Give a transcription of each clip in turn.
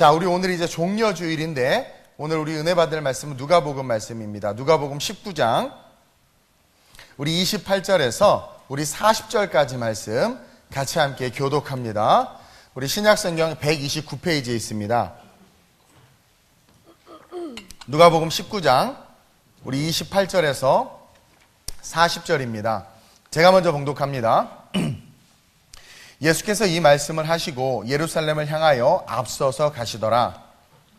자, 우리 오늘 이제 종려주일인데 오늘 우리 은혜 받을 말씀은 누가복음 말씀입니다. 누가복음 19장 우리 28절에서 우리 40절까지 말씀 같이 함께 교독합니다. 우리 신약성경 129페이지에 있습니다. 누가복음 19장 우리 28절에서 40절입니다. 제가 먼저 봉독합니다. 예수께서 이 말씀을 하시고 예루살렘을 향하여 앞서서 가시더라.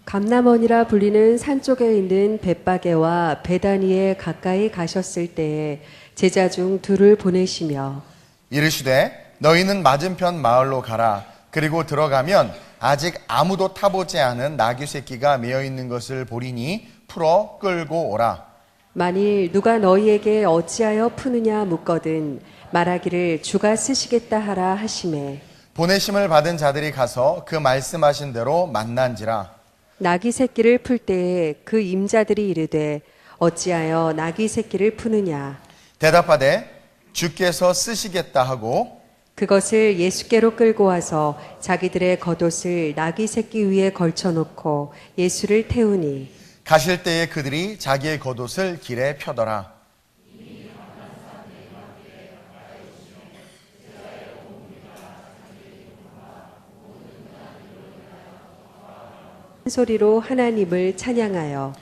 감람원이라 불리는 산 쪽에 있는 벳바게와 베다니에 가까이 가셨을 때에 제자 중 둘을 보내시며 이르시되 너희는 맞은편 마을로 가라. 그리고 들어가면 아직 아무도 타보지 않은 나귀 새끼가 매어 있는 것을 보리니 풀어 끌고 오라. 만일 누가 너희에게 어찌하여 푸느냐 묻거든 말하기를 주가 쓰시겠다 하라 하시매 보내심을 받은 자들이 가서 그 말씀하신 대로 만난지라. 나귀 새끼를 풀 때에 그 임자들이 이르되 어찌하여 나귀 새끼를 푸느냐 대답하되 주께서 쓰시겠다 하고 그것을 예수께로 끌고 와서 자기들의 겉옷을 나귀 새끼 위에 걸쳐놓고 예수를 태우니 가실 때에 그들이 자기의 겉옷을 길에 펴더라. 큰 소리로 하나님을 찬양하여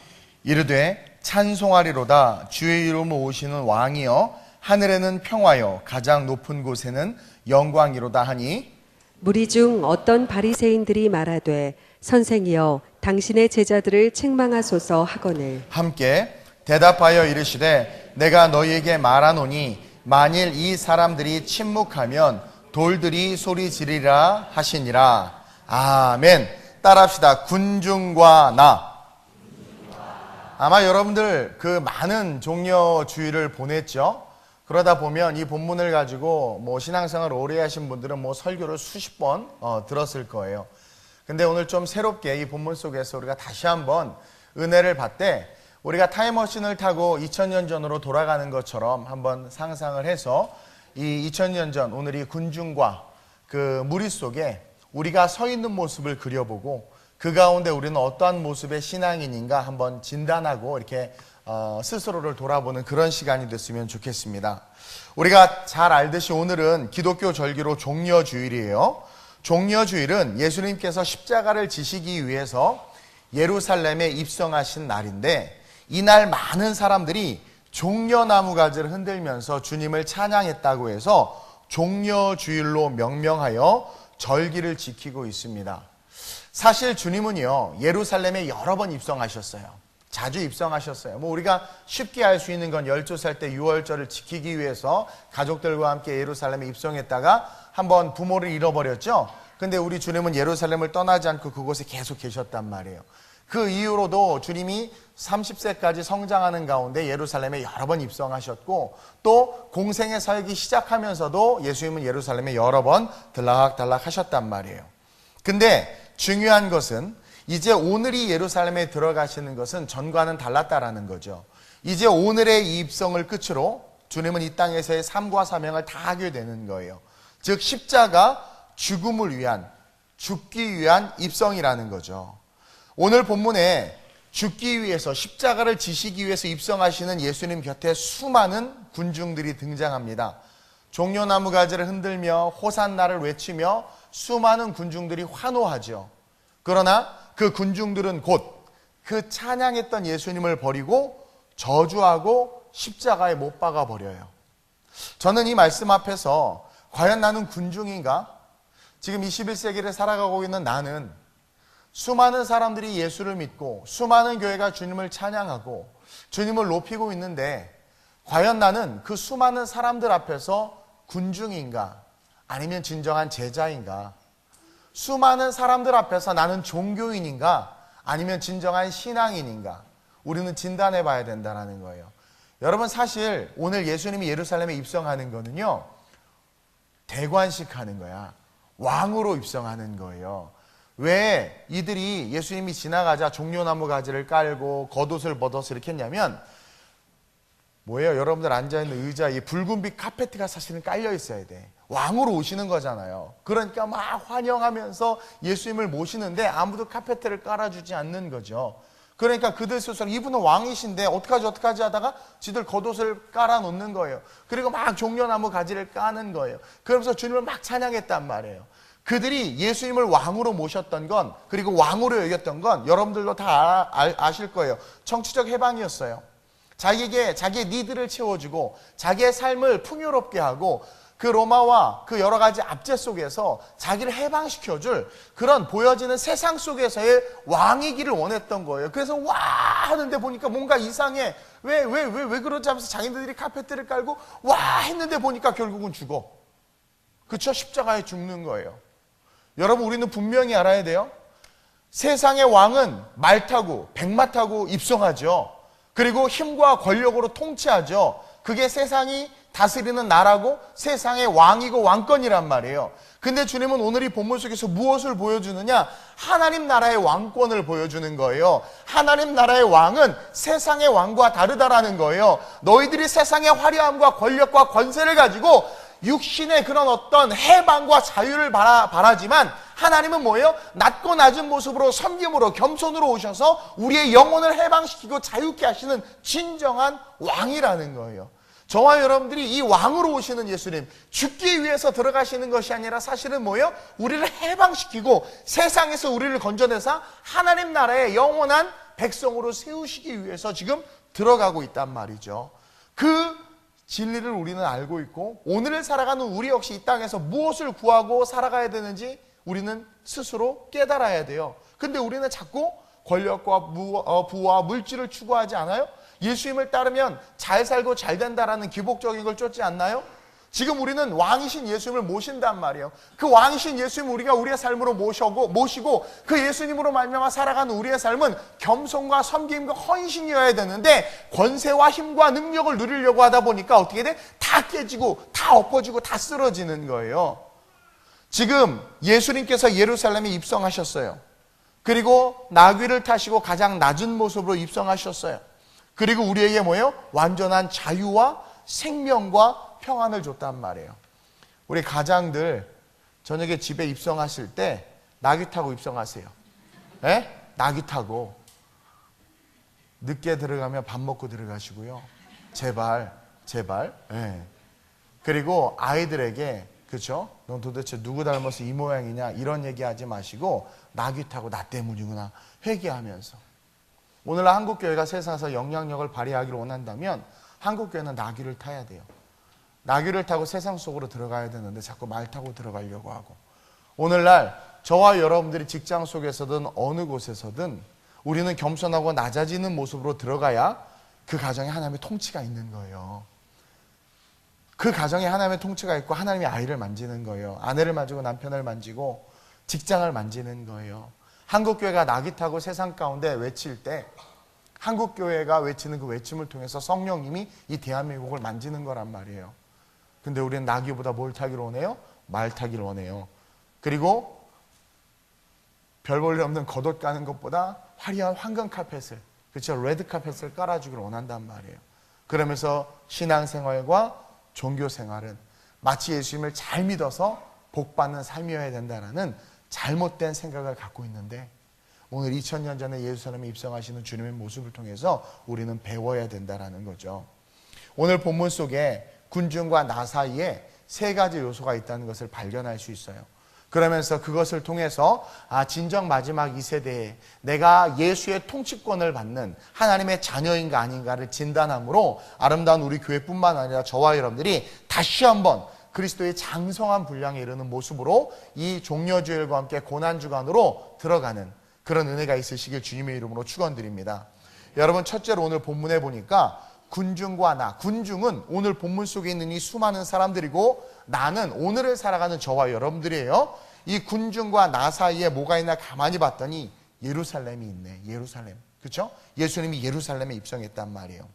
이르되 찬송하리로다. 주의 이름으로 오시는 왕이여 하늘에는 평화여 가장 높은 곳에는 영광이로다 하니 무리 중 어떤 바리새인들이 말하되 선생이여 당신의 제자들을 책망하소서 하거늘 함께 대답하여 이르시되 내가 너희에게 말하노니 만일 이 사람들이 침묵하면 돌들이 소리 지르리라 하시니라. 아멘. 따라합시다. 군중과 나. 아마 여러분들 그 많은 종려주일을 보냈죠. 그러다 보면 이 본문을 가지고 뭐 신앙생활 오래 하신 분들은 뭐 설교를 수십 번 들었을 거예요. 근데 오늘 좀 새롭게 이 본문 속에서 우리가 다시 한번 은혜를 받되 우리가 타임머신을 타고 2000년 전으로 돌아가는 것처럼 한번 상상을 해서 이 2000년 전 오늘 이 군중과 그 무리 속에 우리가 서 있는 모습을 그려보고 그 가운데 우리는 어떠한 모습의 신앙인인가 한번 진단하고 이렇게 스스로를 돌아보는 그런 시간이 됐으면 좋겠습니다. 우리가 잘 알듯이 오늘은 기독교 절기로 종려주일이에요. 종려주일은 예수님께서 십자가를 지시기 위해서 예루살렘에 입성하신 날인데 이날 많은 사람들이 종려나무 가지를 흔들면서 주님을 찬양했다고 해서 종려주일로 명명하여 절기를 지키고 있습니다. 사실 주님은요 예루살렘에 여러 번 입성하셨어요. 자주 입성하셨어요. 뭐 우리가 쉽게 알 수 있는 건 12살 때 유월절을 지키기 위해서 가족들과 함께 예루살렘에 입성했다가 한번 부모를 잃어버렸죠. 근데 우리 주님은 예루살렘을 떠나지 않고 그곳에 계속 계셨단 말이에요. 그 이후로도 주님이 30세까지 성장하는 가운데 예루살렘에 여러 번 입성하셨고 또 공생의 살기 시작하면서도 예수님은 예루살렘에 여러 번 들락달락 하셨단 말이에요. 근데 중요한 것은 이제 오늘이 예루살렘에 들어가시는 것은 전과는 달랐다라는 거죠. 이제 오늘의 이 입성을 끝으로 주님은 이 땅에서의 삶과 사명을 다 하게 되는 거예요. 즉 십자가 죽음을 위한 죽기 위한 입성이라는 거죠. 오늘 본문에 죽기 위해서 십자가를 지시기 위해서 입성하시는 예수님 곁에 수많은 군중들이 등장합니다. 종려나무 가지를 흔들며 호산나를 외치며 수많은 군중들이 환호하죠. 그러나 그 군중들은 곧 그 찬양했던 예수님을 버리고 저주하고 십자가에 못 박아 버려요. 저는 이 말씀 앞에서 과연 나는 군중인가? 지금 21세기를 살아가고 있는 나는 수많은 사람들이 예수를 믿고 수많은 교회가 주님을 찬양하고 주님을 높이고 있는데 과연 나는 그 수많은 사람들 앞에서 군중인가? 아니면 진정한 제자인가? 수많은 사람들 앞에서 나는 종교인인가? 아니면 진정한 신앙인인가? 우리는 진단해 봐야 된다는 거예요. 여러분 사실 오늘 예수님이 예루살렘에 입성하는 거는요 대관식 하는 거야. 왕으로 입성하는 거예요. 왜 이들이 예수님이 지나가자 종려나무 가지를 깔고 겉옷을 벗어서 이렇게 했냐면 뭐예요? 여러분들 앉아있는 의자에 붉은빛 카페트가 사실은 깔려 있어야 돼. 왕으로 오시는 거잖아요. 그러니까 막 환영하면서 예수님을 모시는데 아무도 카페트를 깔아주지 않는 거죠. 그러니까 그들 스스로 이분은 왕이신데 어떡하지 하다가 지들 겉옷을 깔아놓는 거예요. 그리고 막 종려나무 가지를 까는 거예요. 그러면서 주님을 막 찬양했단 말이에요. 그들이 예수님을 왕으로 모셨던 건, 그리고 왕으로 여겼던 건 여러분들도 다 아실 거예요. 정치적 해방이었어요. 자기의 니드를 채워주고 자기의 삶을 풍요롭게 하고 그 로마와 그 여러 가지 압제 속에서 자기를 해방시켜줄 그런 보여지는 세상 속에서의 왕이기를 원했던 거예요. 그래서 와 하는데 보니까 뭔가 이상해. 왜 그러지 하면서 자기들이 카페트를 깔고 와 했는데 보니까 결국은 죽어. 그쵸? 십자가에 죽는 거예요. 여러분, 우리는 분명히 알아야 돼요. 세상의 왕은 말 타고 백마 타고 입성하죠. 그리고 힘과 권력으로 통치하죠. 그게 세상이 다스리는 나라고 세상의 왕이고 왕권이란 말이에요. 근데 주님은 오늘 이 본문 속에서 무엇을 보여주느냐? 하나님 나라의 왕권을 보여주는 거예요. 하나님 나라의 왕은 세상의 왕과 다르다라는 거예요. 너희들이 세상의 화려함과 권력과 권세를 가지고 육신의 그런 어떤 해방과 자유를 바라지만 하나님은 뭐예요? 낮고 낮은 모습으로 섬김으로 겸손으로 오셔서 우리의 영혼을 해방시키고 자유케 하시는 진정한 왕이라는 거예요. 저와 여러분들이 이 왕으로 오시는 예수님, 죽기 위해서 들어가시는 것이 아니라 사실은 뭐예요? 우리를 해방시키고 세상에서 우리를 건져내서 하나님 나라의 영원한 백성으로 세우시기 위해서 지금 들어가고 있단 말이죠. 그 진리를 우리는 알고 있고 오늘을 살아가는 우리 역시 이 땅에서 무엇을 구하고 살아가야 되는지 우리는 스스로 깨달아야 돼요. 근데 우리는 자꾸 권력과 부와 물질을 추구하지 않아요? 예수님을 따르면 잘 살고 잘 된다라는 기복적인 걸 쫓지 않나요? 지금 우리는 왕이신 예수님을 모신단 말이에요. 그 왕이신 예수님 우리가 우리의 삶으로 모시고 그 예수님으로 말미암아 살아가는 우리의 삶은 겸손과 섬김과 헌신이어야 되는데 권세와 힘과 능력을 누리려고 하다 보니까 어떻게 돼? 다 깨지고 다 엎어지고 다 쓰러지는 거예요. 지금 예수님께서 예루살렘에 입성하셨어요. 그리고 나귀를 타시고 가장 낮은 모습으로 입성하셨어요. 그리고 우리에게 뭐예요? 완전한 자유와 생명과 평안을 줬단 말이에요. 우리 가장들 저녁에 집에 입성하실 때 나귀 타고 입성하세요. 예? 나귀 타고 늦게 들어가면 밥 먹고 들어가시고요. 제발. 예. 그리고 아이들에게 그렇죠? 넌 도대체 누구 닮아서 이 모양이냐 이런 얘기하지 마시고 나귀 타고 나 때문이구나 회개하면서. 오늘날 한국교회가 세상에서 영향력을 발휘하기를 원한다면 한국교회는 나귀를 타야 돼요. 나귀를 타고 세상 속으로 들어가야 되는데 자꾸 말 타고 들어가려고 하고, 오늘날 저와 여러분들이 직장 속에서든 어느 곳에서든 우리는 겸손하고 낮아지는 모습으로 들어가야 그 가정에 하나님의 통치가 있는 거예요. 그 가정에 하나님의 통치가 있고 하나님이 아이를 만지는 거예요. 아내를 만지고 남편을 만지고 직장을 만지는 거예요. 한국교회가 나귀 타고 세상 가운데 외칠 때 한국교회가 외치는 그 외침을 통해서 성령님이 이 대한민국을 만지는 거란 말이에요. 근데 우리는 나귀보다 뭘 타기를 원해요? 말 타기를 원해요. 그리고 별 볼 일 없는 겉옷 까는 것보다 화려한 황금 카펫을, 그렇죠? 레드 카펫을 깔아주기를 원한단 말이에요. 그러면서 신앙생활과 종교생활은 마치 예수님을 잘 믿어서 복받는 삶이어야 된다는 잘못된 생각을 갖고 있는데, 오늘 2000년 전에 예루살렘에 입성하시는 주님의 모습을 통해서 우리는 배워야 된다는 거죠. 오늘 본문 속에 군중과 나 사이에 세 가지 요소가 있다는 것을 발견할 수 있어요. 그러면서 그것을 통해서 진정 마지막 이 세대에 내가 예수의 통치권을 받는 하나님의 자녀인가 아닌가를 진단함으로 아름다운 우리 교회뿐만 아니라 저와 여러분들이 다시 한번 그리스도의 장성한 분량에 이르는 모습으로 이 종려주일과 함께 고난주간으로 들어가는 그런 은혜가 있으시길 주님의 이름으로 축원드립니다. 여러분, 첫째로 오늘 본문에 보니까 군중과 나, 군중은 오늘 본문 속에 있는 이 수많은 사람들이고 나는 오늘을 살아가는 저와 여러분들이에요. 이 군중과 나 사이에 뭐가 있나 가만히 봤더니 예루살렘이 있네. 예루살렘. 그렇죠? 예수님이 예루살렘에 입성했단 말이에요.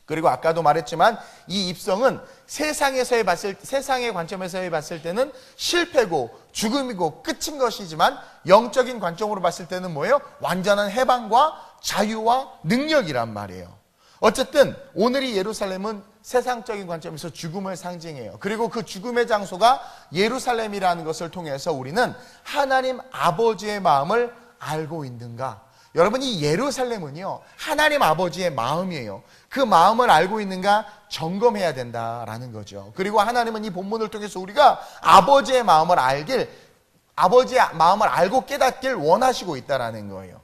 그리고 아까도 말했지만 이 입성은 세상의 관점에서 봤을 때는 실패고 죽음이고 끝인 것이지만 영적인 관점으로 봤을 때는 뭐예요? 완전한 해방과 자유와 능력이란 말이에요. 어쨌든 오늘이 예루살렘은 세상적인 관점에서 죽음을 상징해요. 그리고 그 죽음의 장소가 예루살렘이라는 것을 통해서 우리는 하나님 아버지의 마음을 알고 있는가? 여러분, 이 예루살렘은요, 하나님 아버지의 마음이에요. 그 마음을 알고 있는가 점검해야 된다라는 거죠. 그리고 하나님은 이 본문을 통해서 우리가 아버지의 마음을 알고 깨닫길 원하시고 있다라는 거예요.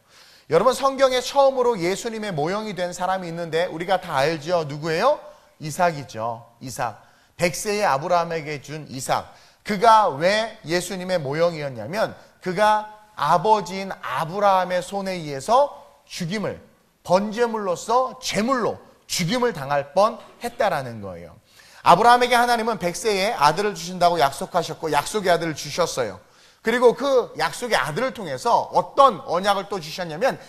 여러분, 성경에 처음으로 예수님의 모형이 된 사람이 있는데 우리가 다 알죠. 누구예요? 이삭이죠. 이삭. 100세의 아브라함에게 준 이삭. 그가 왜 예수님의 모형이었냐면 그가 아버지인 아브라함의 손에 의해서 죽임을, 번제물로서 제물로 죽임을 당할 뻔했다라는 거예요. 아브라함에게 하나님은 100세에 아들을 주신다고 약속하셨고 약속의 아들을 주셨어요. 그리고 그 약속의 아들을 통해서 어떤 언약을 또 주셨냐면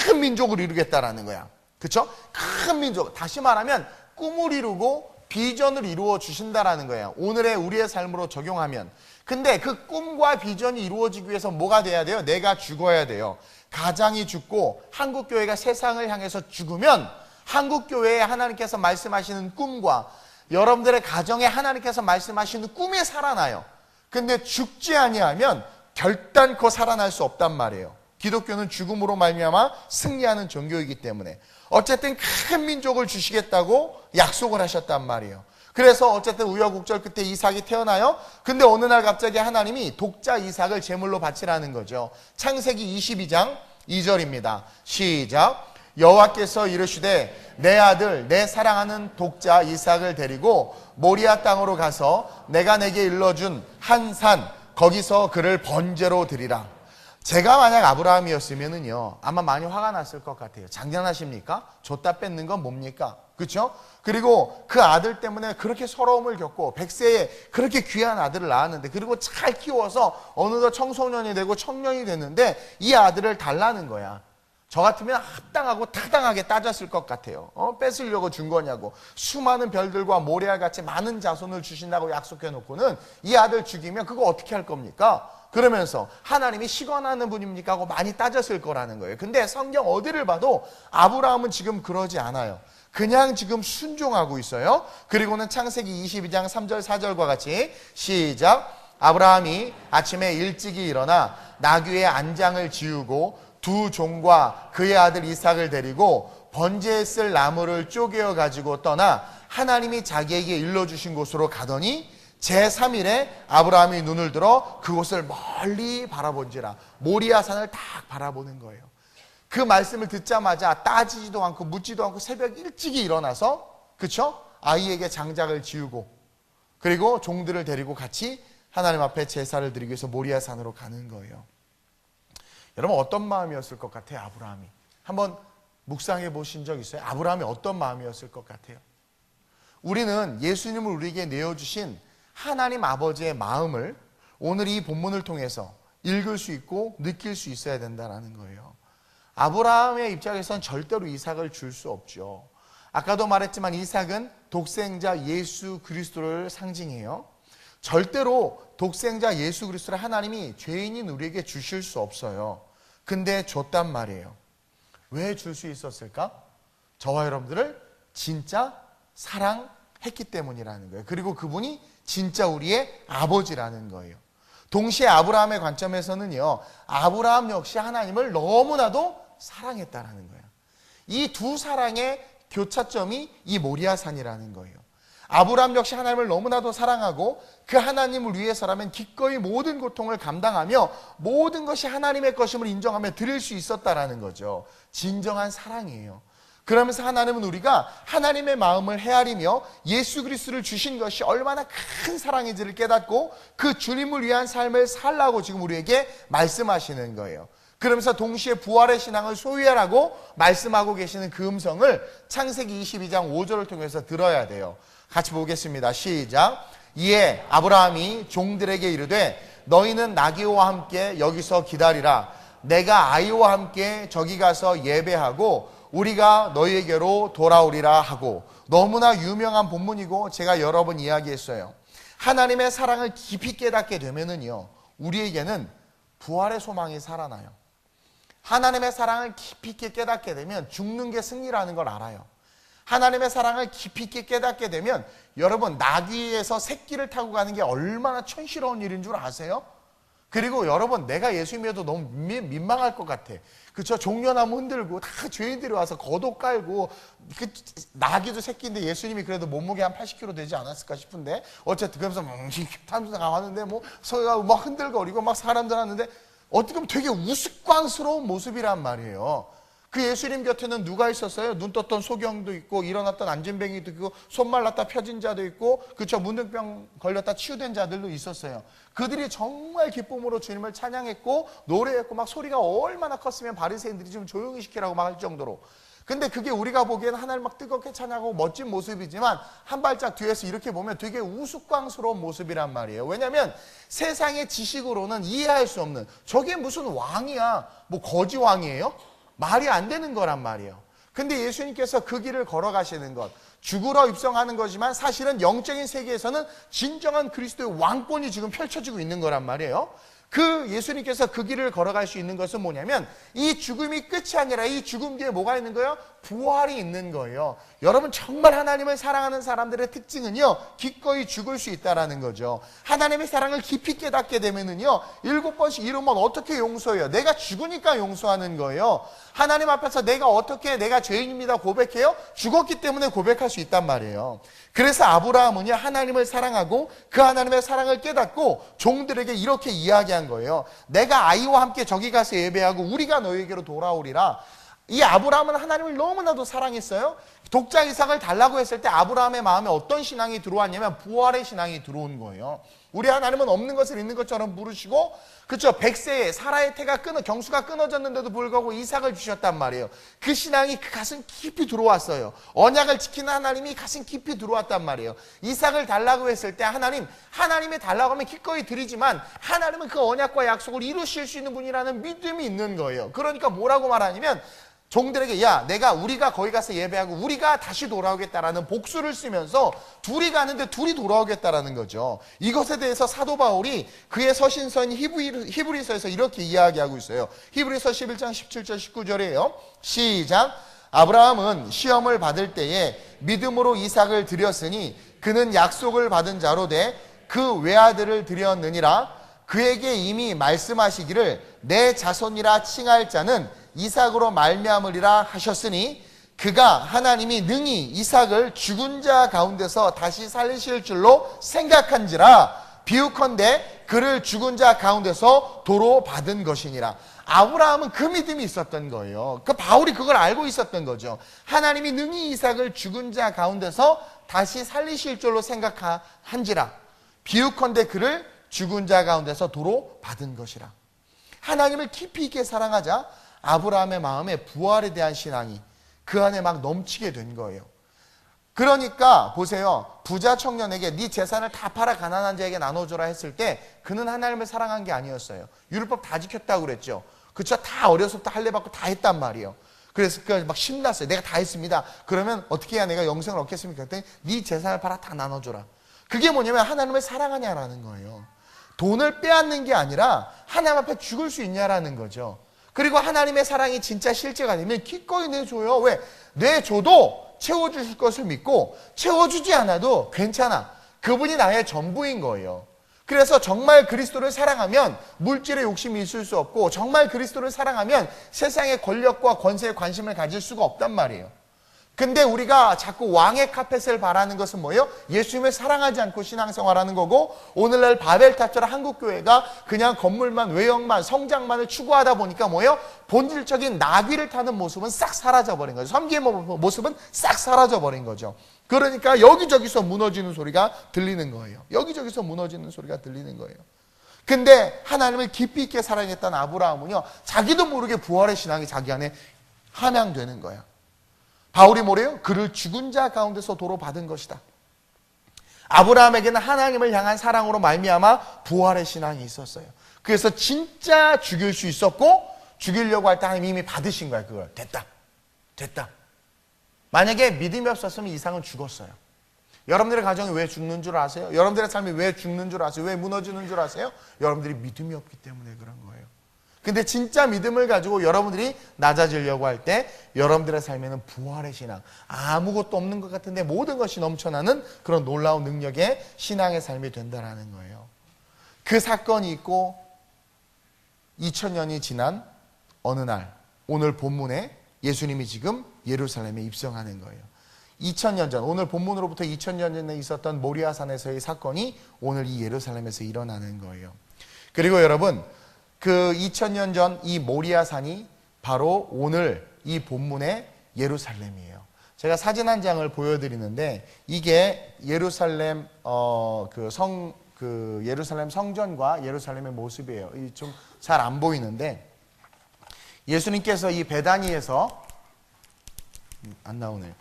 큰 민족을 이루겠다라는 거야. 그렇죠? 큰 민족. 다시 말하면 꿈을 이루고 비전을 이루어 주신다라는 거예요. 오늘의 우리의 삶으로 적용하면. 근데 그 꿈과 비전이 이루어지기 위해서 뭐가 돼야 돼요? 내가 죽어야 돼요. 가장이 죽고 한국교회가 세상을 향해서 죽으면 한국교회에 하나님께서 말씀하시는 꿈과 여러분들의 가정에 하나님께서 말씀하시는 꿈이 살아나요. 근데 죽지 아니하면 결단코 살아날 수 없단 말이에요. 기독교는 죽음으로 말미암아 승리하는 종교이기 때문에 어쨌든 큰 민족을 주시겠다고 약속을 하셨단 말이에요. 그래서 어쨌든 우여곡절 끝에 이삭이 태어나요. 근데 어느 날 갑자기 하나님이 독자 이삭을 제물로 바치라는 거죠. 창세기 22장 2절입니다. 시작. 여호와께서 이르시되 내 아들 내 사랑하는 독자 이삭을 데리고 모리아 땅으로 가서 내가 내게 일러준 한 산 거기서 그를 번제로 드리라. 제가 만약 아브라함이었으면은요 아마 많이 화가 났을 것 같아요. 장난하십니까? 줬다 뺏는 건 뭡니까? 그렇죠? 그리고 그 아들 때문에 그렇게 서러움을 겪고 100세에 그렇게 귀한 아들을 낳았는데 그리고 잘 키워서 어느덧 청소년이 되고 청년이 됐는데 이 아들을 달라는 거야. 저 같으면 합당하고 타당하게 따졌을 것 같아요. 뺏으려고 준 거냐고. 수많은 별들과 모래알 같이 많은 자손을 주신다고 약속해 놓고는 이 아들 죽이면 그거 어떻게 할 겁니까? 그러면서 하나님이 시건하는 분입니까? 하고 많이 따졌을 거라는 거예요. 근데 성경 어디를 봐도 아브라함은 지금 그러지 않아요. 그냥 지금 순종하고 있어요. 그리고는 창세기 22장 3절 4절과 같이 시작. 아브라함이 아침에 일찍이 일어나 나귀의 안장을 지우고 두 종과 그의 아들 이삭을 데리고 번제에 쓸 나무를 쪼개어 가지고 떠나 하나님이 자기에게 일러주신 곳으로 가더니 제3일에 아브라함이 눈을 들어 그곳을 멀리 바라본지라. 모리아산을 딱 바라보는 거예요. 그 말씀을 듣자마자 따지지도 않고 묻지도 않고 새벽 일찍이 일어나서 그쵸? 아이에게 장작을 지우고 그리고 종들을 데리고 같이 하나님 앞에 제사를 드리기 위해서 모리아산으로 가는 거예요. 여러분 어떤 마음이었을 것 같아요? 아브라함이 한번 묵상해 보신 적 있어요? 아브라함이 어떤 마음이었을 것 같아요? 우리는 예수님을 우리에게 내어주신 하나님 아버지의 마음을 오늘 이 본문을 통해서 읽을 수 있고 느낄 수 있어야 된다는 거예요. 아브라함의 입장에선 절대로 이삭을 줄 수 없죠. 아까도 말했지만 이삭은 독생자 예수 그리스도를 상징해요. 절대로 독생자 예수 그리스도를 하나님이 죄인인 우리에게 주실 수 없어요. 근데 줬단 말이에요. 왜 줄 수 있었을까? 저와 여러분들을 진짜 사랑했기 때문이라는 거예요. 그리고 그분이 진짜 우리의 아버지라는 거예요. 동시에 아브라함의 관점에서는요, 아브라함 역시 하나님을 너무나도 사랑했다라는 거예요. 이 두 사랑의 교차점이 이 모리아산이라는 거예요. 아브라함 역시 하나님을 너무나도 사랑하고 그 하나님을 위해서라면 기꺼이 모든 고통을 감당하며 모든 것이 하나님의 것임을 인정하며 드릴 수 있었다라는 거죠. 진정한 사랑이에요. 그러면서 하나님은 우리가 하나님의 마음을 헤아리며 예수 그리스도를 주신 것이 얼마나 큰 사랑인지를 깨닫고 그 주님을 위한 삶을 살라고 지금 우리에게 말씀하시는 거예요. 그러면서 동시에 부활의 신앙을 소유하라고 말씀하고 계시는 그 음성을 창세기 22장 5절을 통해서 들어야 돼요. 같이 보겠습니다. 시작. 이에 아브라함이 종들에게 이르되 너희는 나귀와 함께 여기서 기다리라. 내가 아이와 함께 저기 가서 예배하고 우리가 너희에게로 돌아오리라 하고. 너무나 유명한 본문이고 제가 여러 번 이야기했어요. 하나님의 사랑을 깊이 깨닫게 되면은요, 우리에게는 부활의 소망이 살아나요. 하나님의 사랑을 깊이 있게 깨닫게 되면 죽는 게 승리라는 걸 알아요. 하나님의 사랑을 깊이 있게 깨닫게 되면 여러분, 나귀에서 새끼를 타고 가는 게 얼마나 촌스러운 일인 줄 아세요? 그리고 여러분, 내가 예수 믿어도 너무 민망할 것 같아. 그쵸? 종려나무 흔들고 다 죄인들이 와서 겉옷 깔고, 그 나귀도 새끼인데 예수님이 그래도 몸무게 한 80kg 되지 않았을까 싶은데, 어쨌든 그러면서 탐사 가왔는데 뭐 서가 막 흔들거리고 막 사람들 하는데, 어떻게 보면 되게 우스꽝스러운 모습이란 말이에요. 그 예수님 곁에는 누가 있었어요? 눈 떴던 소경도 있고, 일어났던 안진뱅이도 있고, 손 말랐다 펴진 자도 있고, 그쵸? 문둥병 걸렸다 치유된 자들도 있었어요. 그들이 정말 기쁨으로 주님을 찬양했고 노래했고, 막 소리가 얼마나 컸으면 바리새인들이 좀 조용히 시키라고 막 할 정도로. 근데 그게 우리가 보기에는 하나님 막 뜨겁게 찬양하고 멋진 모습이지만, 한 발짝 뒤에서 이렇게 보면 되게 우스꽝스러운 모습이란 말이에요. 왜냐하면 세상의 지식으로는 이해할 수 없는, 저게 무슨 왕이야, 뭐 거지 왕이에요? 말이 안 되는 거란 말이에요. 근데 예수님께서 그 길을 걸어가시는 것, 죽으러 입성하는 거지만 사실은 영적인 세계에서는 진정한 그리스도의 왕권이 지금 펼쳐지고 있는 거란 말이에요. 그 예수님께서 그 길을 걸어갈 수 있는 것은 뭐냐면, 이 죽음이 끝이 아니라 이 죽음 뒤에 뭐가 있는 거예요? 부활이 있는 거예요. 여러분, 정말 하나님을 사랑하는 사람들의 특징은요, 기꺼이 죽을 수 있다라는 거죠. 하나님의 사랑을 깊이 깨닫게 되면은요, 7번씩 이러면 어떻게 용서해요? 내가 죽으니까 용서하는 거예요. 하나님 앞에서 내가 죄인입니다 고백해요? 죽었기 때문에 고백할 수 있단 말이에요. 그래서 아브라함은요, 하나님을 사랑하고 그 하나님의 사랑을 깨닫고 종들에게 이렇게 이야기한 거예요. 내가 아이와 함께 저기 가서 예배하고 우리가 너희에게로 돌아오리라. 이 아브라함은 하나님을 너무나도 사랑했어요. 독자 이삭을 달라고 했을 때 아브라함의 마음에 어떤 신앙이 들어왔냐면 부활의 신앙이 들어온 거예요. 우리 하나님은 없는 것을 있는 것처럼 부르시고, 그렇죠? 100세에 사라의 태가 경수가 끊어졌는데도 불구하고 이삭을 주셨단 말이에요. 그 신앙이 그 가슴 깊이 들어왔어요. 언약을 지키는 하나님이 가슴 깊이 들어왔단 말이에요. 이삭을 달라고 했을 때 하나님이 달라고 하면 기꺼이 드리지만, 하나님은 그 언약과 약속을 이루실 수 있는 분이라는 믿음이 있는 거예요. 그러니까 뭐라고 말하냐면, 종들에게 우리가 거기 가서 예배하고 우리가 다시 돌아오겠다라는 복수를 쓰면서 둘이 가는데 둘이 돌아오겠다라는 거죠. 이것에 대해서 사도 바울이 그의 서신서인 히브리서에서 이렇게 이야기하고 있어요. 히브리서 11장 17절 19절이에요. 시작. 아브라함은 시험을 받을 때에 믿음으로 이삭을 드렸으니 그는 약속을 받은 자로 돼 그 외아들을 드렸느니라. 그에게 이미 말씀하시기를 내 자손이라 칭할 자는 이삭으로 말미암으리라 하셨으니, 그가 하나님이 능히 이삭을 죽은 자 가운데서 다시 살리실 줄로 생각한지라. 비유컨대 그를 죽은 자 가운데서 도로 받은 것이니라. 아브라함은 그 믿음이 있었던 거예요. 그 바울이 그걸 알고 있었던 거죠. 하나님이 능히 이삭을 죽은 자 가운데서 다시 살리실 줄로 생각한지라. 비유컨대 그를 죽은 자 가운데서 도로 받은 것이라. 하나님을 깊이 있게 사랑하자 아브라함의 마음에 부활에 대한 신앙이 그 안에 막 넘치게 된 거예요. 그러니까 보세요. 부자 청년에게 네 재산을 다 팔아 가난한 자에게 나눠줘라 했을 때 그는 하나님을 사랑한 게 아니었어요. 율법 다 지켰다고 그랬죠. 그쵸? 다 어려서부터 할례 받고 다 했단 말이에요. 그래서 막 신났어요. 내가 다 했습니다. 그러면 어떻게 해야 내가 영생을 얻겠습니까? 그랬더니 네 재산을 팔아 다 나눠줘라. 그게 뭐냐면 하나님을 사랑하냐라는 거예요. 돈을 빼앗는 게 아니라 하나님 앞에 죽을 수 있냐라는 거죠. 그리고 하나님의 사랑이 진짜 실제가 되면 기꺼이 내줘요. 왜? 내줘도 채워주실 것을 믿고, 채워주지 않아도 괜찮아. 그분이 나의 전부인 거예요. 그래서 정말 그리스도를 사랑하면 물질에 욕심이 있을 수 없고, 정말 그리스도를 사랑하면 세상의 권력과 권세에 관심을 가질 수가 없단 말이에요. 근데 우리가 자꾸 왕의 카펫을 바라는 것은 뭐예요? 예수님을 사랑하지 않고 신앙생활하는 거고, 오늘날 바벨탑처럼 한국교회가 그냥 건물만, 외형만, 성장만을 추구하다 보니까 뭐예요? 본질적인 나귀를 타는 모습은 싹 사라져버린 거죠. 섬기의 모습은 싹 사라져버린 거죠. 그러니까 여기저기서 무너지는 소리가 들리는 거예요. 여기저기서 무너지는 소리가 들리는 거예요. 근데 하나님을 깊이 있게 사랑했던 아브라함은요, 자기도 모르게 부활의 신앙이 자기 안에 함양되는 거예요. 바울이 뭐래요? 그를 죽은 자 가운데서 도로 받은 것이다. 아브라함에게는 하나님을 향한 사랑으로 말미암아 부활의 신앙이 있었어요. 그래서 진짜 죽일 수 있었고, 죽이려고 할 때 하나님이 이미 받으신 거야. 그걸 됐다. 만약에 믿음이 없었으면 이삭은 죽었어요. 여러분들의 가정이 왜 죽는 줄 아세요? 여러분들의 삶이 왜 죽는 줄 아세요? 왜 무너지는 줄 아세요? 여러분들이 믿음이 없기 때문에 그런 거예요. 근데 진짜 믿음을 가지고 여러분들이 낮아지려고 할 때 여러분들의 삶에는 부활의 신앙, 아무것도 없는 것 같은데 모든 것이 넘쳐나는 그런 놀라운 능력의 신앙의 삶이 된다는 거예요. 그 사건이 있고 2000년이 지난 어느 날, 오늘 본문에 예수님이 지금 예루살렘에 입성하는 거예요. 2000년 전, 오늘 본문으로부터 2000년 전에 있었던 모리아산에서의 사건이 오늘 이 예루살렘에서 일어나는 거예요. 그리고 여러분, 그 2000년 전 이 모리아산이 바로 오늘 이 본문의 예루살렘이에요. 제가 사진 한 장을 보여드리는데 이게 예루살렘 예루살렘 성전과 예루살렘의 모습이에요. 좀 잘 안 보이는데 예수님께서 이 베다니에서 안 나오네요.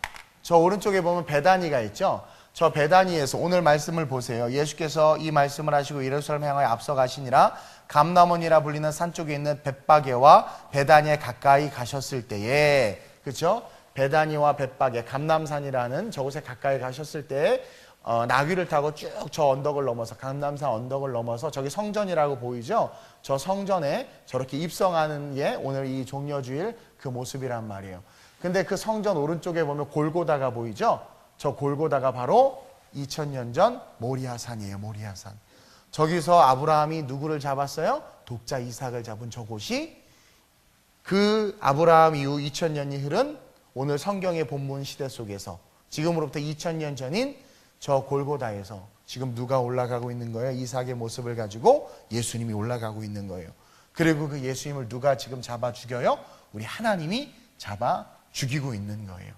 저 오른쪽에 보면 베다니가 있죠. 저 베다니에서 오늘 말씀을 보세요. 예수께서 이 말씀을 하시고 예루살렘 향하여 앞서 가시니라 감람원이라 불리는 산 쪽에 있는 벳바게와 베다니에 가까이 가셨을 때에, 그렇죠? 베다니와 벳바게, 감람산이라는 저곳에 가까이 가셨을 때에 나귀를 타고 쭉 저 언덕을 넘어서, 감람산 언덕을 넘어서 저기 성전이라고 보이죠? 저 성전에 저렇게 입성하는 게 오늘 이 종려주일 그 모습이란 말이에요. 근데 그 성전 오른쪽에 보면 골고다가 보이죠? 저 골고다가 바로 2000년 전 모리아산이에요. 모리아산. 저기서 아브라함이 누구를 잡았어요? 독자 이삭을 잡은 저곳이 그 아브라함 이후 2000년이 흐른 오늘 성경의 본문 시대 속에서 지금으로부터 2000년 전인 저 골고다에서 지금 누가 올라가고 있는 거예요? 이삭의 모습을 가지고 예수님이 올라가고 있는 거예요. 그리고 그 예수님을 누가 지금 잡아 죽여요? 우리 하나님이 잡아 죽이고 있는 거예요.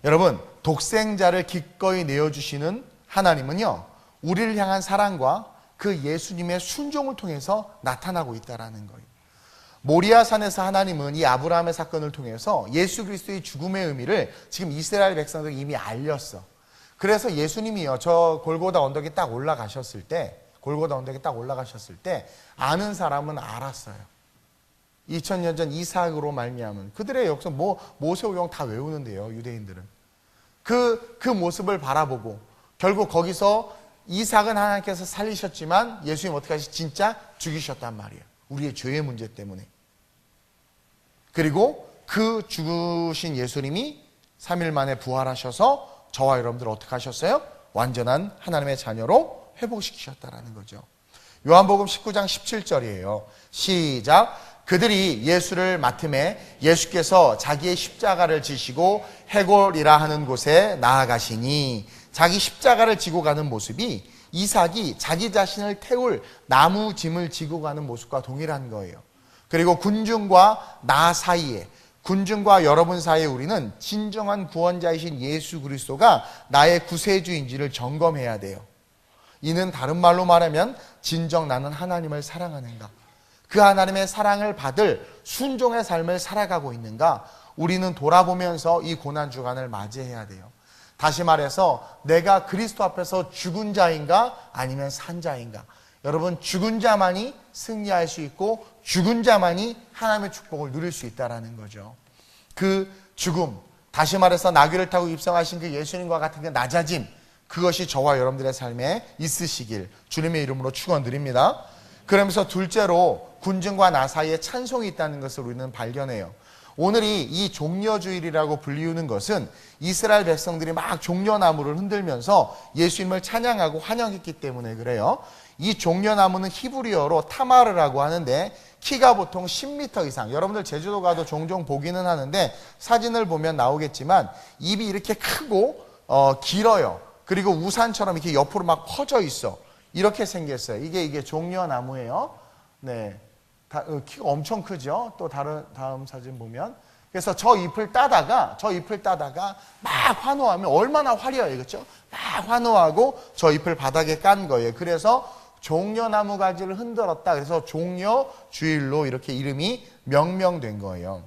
여러분, 독생자를 기꺼이 내어주시는 하나님은요, 우리를 향한 사랑과 그 예수님의 순종을 통해서 나타나고 있다는 거예요. 모리아산에서 하나님은 이 아브라함의 사건을 통해서 예수 그리스도의 죽음의 의미를 지금 이스라엘 백성들이 이미 알렸어. 그래서 예수님이요, 저 골고다 언덕에 딱 올라가셨을 때, 아는 사람은 알았어요. 2000년 전 이삭으로 말미암은 그들의 역사, 모세오경 다 외우는데요, 유대인들은. 그 모습을 바라보고 결국 거기서 이삭은 하나님께서 살리셨지만 예수님 어떻게 하시? 진짜 죽이셨단 말이에요. 우리의 죄의 문제 때문에. 그리고 그 죽으신 예수님이 3일 만에 부활하셔서 저와 여러분들 어떻게 하셨어요? 완전한 하나님의 자녀로 회복시키셨다라는 거죠. 요한복음 19장 17절이에요. 시작. 그들이 예수를 맡음에 예수께서 자기의 십자가를 지시고 해골이라 하는 곳에 나아가시니, 자기 십자가를 지고 가는 모습이 이삭이 자기 자신을 태울 나무 짐을 지고 가는 모습과 동일한 거예요. 그리고 군중과 나 사이에, 군중과 여러분 사이에 우리는 진정한 구원자이신 예수 그리스도가 나의 구세주인지를 점검해야 돼요. 이는 다른 말로 말하면 진정 나는 하나님을 사랑하는가, 그 하나님의 사랑을 받을 순종의 삶을 살아가고 있는가, 우리는 돌아보면서 이 고난주간을 맞이해야 돼요. 다시 말해서 내가 그리스도 앞에서 죽은 자인가 아니면 산 자인가. 여러분, 죽은 자만이 승리할 수 있고 죽은 자만이 하나님의 축복을 누릴 수 있다는 거죠. 그 죽음, 다시 말해서 나귀를 타고 입성하신 그 예수님과 같은 그 낮아짐, 그것이 저와 여러분들의 삶에 있으시길 주님의 이름으로 축원드립니다. 그러면서 둘째로 군중과 나 사이에 찬송이 있다는 것을 우리는 발견해요. 오늘이 이 종려주일이라고 불리우는 것은 이스라엘 백성들이 막 종려나무를 흔들면서 예수님을 찬양하고 환영했기 때문에 그래요. 이 종려나무는 히브리어로 타마르라고 하는데 키가 보통 10m 이상, 여러분들 제주도 가도 종종 보기는 하는데 사진을 보면 나오겠지만 입이 이렇게 크고 길어요. 그리고 우산처럼 이렇게 옆으로 막 퍼져 있어. 이렇게 생겼어요. 이게 종려나무예요. 네, 키가 엄청 크죠. 또 다음 사진 보면, 그래서 저 잎을 따다가 막 환호하면 얼마나 화려해요, 그렇죠? 막 환호하고 저 잎을 바닥에 깐 거예요. 그래서 종려나무 가지를 흔들었다. 그래서 종려주일로 이렇게 이름이 명명된 거예요.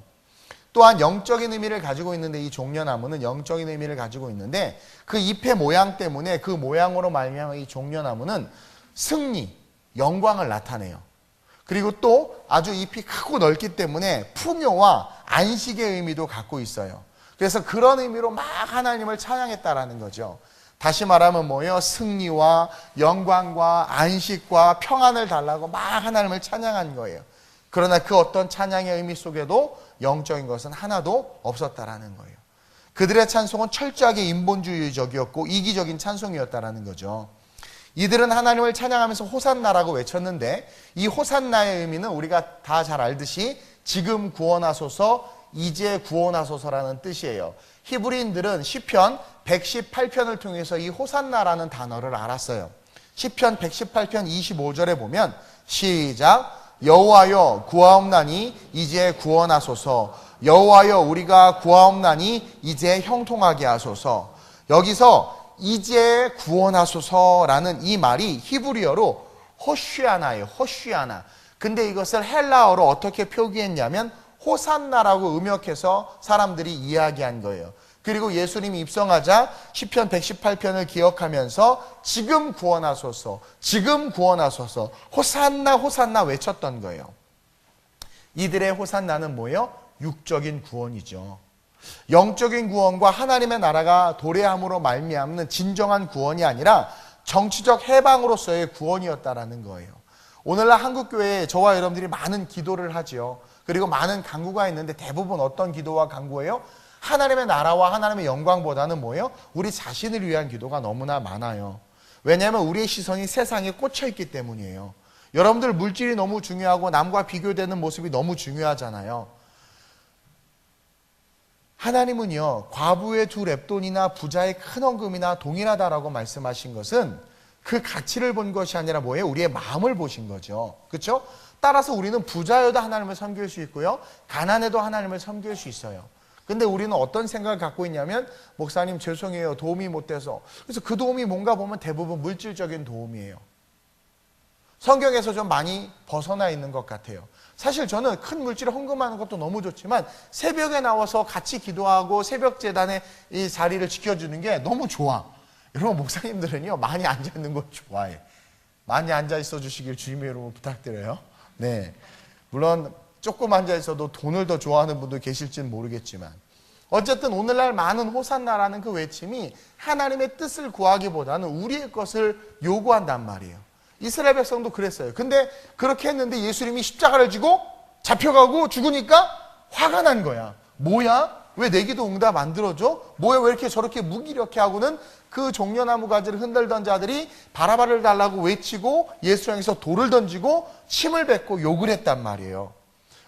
또한 영적인 의미를 가지고 있는데, 이 종려나무는 영적인 의미를 가지고 있는데 그 잎의 모양 때문에, 그 모양으로 말미암아 이 종려나무는 승리, 영광을 나타내요. 그리고 또 아주 잎이 크고 넓기 때문에 풍요와 안식의 의미도 갖고 있어요. 그래서 그런 의미로 막 하나님을 찬양했다라는 거죠. 다시 말하면 뭐예요? 승리와 영광과 안식과 평안을 달라고 막 하나님을 찬양한 거예요. 그러나 그 어떤 찬양의 의미 속에도 영적인 것은 하나도 없었다라는 거예요. 그들의 찬송은 철저하게 인본주의적이었고 이기적인 찬송이었다라는 거죠. 이들은 하나님을 찬양하면서 호산나라고 외쳤는데 이 호산나의 의미는 우리가 다 잘 알듯이 지금 구원하소서, 이제 구원하소서라는 뜻이에요. 히브리인들은 시편 118편을 통해서 이 호산나라는 단어를 알았어요. 시편 118편 25절에 보면 시작, 여호와여 구하옵나니 이제 구원하소서, 여호와여 우리가 구하옵나니 이제 형통하게 하소서. 여기서 이제 구원하소서라는 이 말이 히브리어로 호쉬아나예요. 호쉬아나. 근데 이것을 헬라어로 어떻게 표기했냐면 호산나라고 음역해서 사람들이 이야기한 거예요. 그리고 예수님이 입성하자 시편 118편을 기억하면서 지금 구원하소서, 지금 구원하소서, 호산나 호산나 외쳤던 거예요. 이들의 호산나는 뭐예요? 육적인 구원이죠. 영적인 구원과 하나님의 나라가 도래함으로 말미암는 진정한 구원이 아니라 정치적 해방으로서의 구원이었다라는 거예요. 오늘날 한국교회에 저와 여러분들이 많은 기도를 하지요. 그리고 많은 간구가 있는데 대부분 어떤 기도와 간구예요? 하나님의 나라와 하나님의 영광보다는 뭐예요? 우리 자신을 위한 기도가 너무나 많아요. 왜냐하면 우리의 시선이 세상에 꽂혀 있기 때문이에요. 여러분들 물질이 너무 중요하고 남과 비교되는 모습이 너무 중요하잖아요. 하나님은요, 과부의 두 렙돈이나 부자의 큰 헌금이나 동일하다라고 말씀하신 것은 그 가치를 본 것이 아니라 뭐예요? 우리의 마음을 보신 거죠. 그렇죠? 따라서 우리는 부자여도 하나님을 섬길 수 있고요, 가난해도 하나님을 섬길 수 있어요. 근데 우리는 어떤 생각을 갖고 있냐면, 목사님 죄송해요, 도움이 못 돼서. 그래서 그 도움이 뭔가 보면 대부분 물질적인 도움이에요. 성경에서 좀 많이 벗어나 있는 것 같아요. 사실 저는 큰 물질을 헌금하는 것도 너무 좋지만 새벽에 나와서 같이 기도하고 새벽 재단의 이 자리를 지켜주는 게 너무 좋아. 여러분, 목사님들은요, 많이 앉아있는 거 좋아해. 많이 앉아있어 주시길 주님의 이름으로 부탁드려요. 네, 물론 조금 앉아있어도 돈을 더 좋아하는 분도 계실지는 모르겠지만, 어쨌든 오늘날 많은 호산나라는 그 외침이 하나님의 뜻을 구하기보다는 우리의 것을 요구한단 말이에요. 이스라엘 백성도 그랬어요. 근데 그렇게 했는데 예수님이 십자가를 지고 잡혀가고 죽으니까 화가 난 거야. 뭐야? 왜 내 기도 응답 안 들어줘? 뭐야? 왜 이렇게 저렇게 무기력해 하고는 그 종려나무 가지를 흔들던 자들이 바라바를 달라고 외치고 예수 향해서 돌을 던지고 침을 뱉고 욕을 했단 말이에요.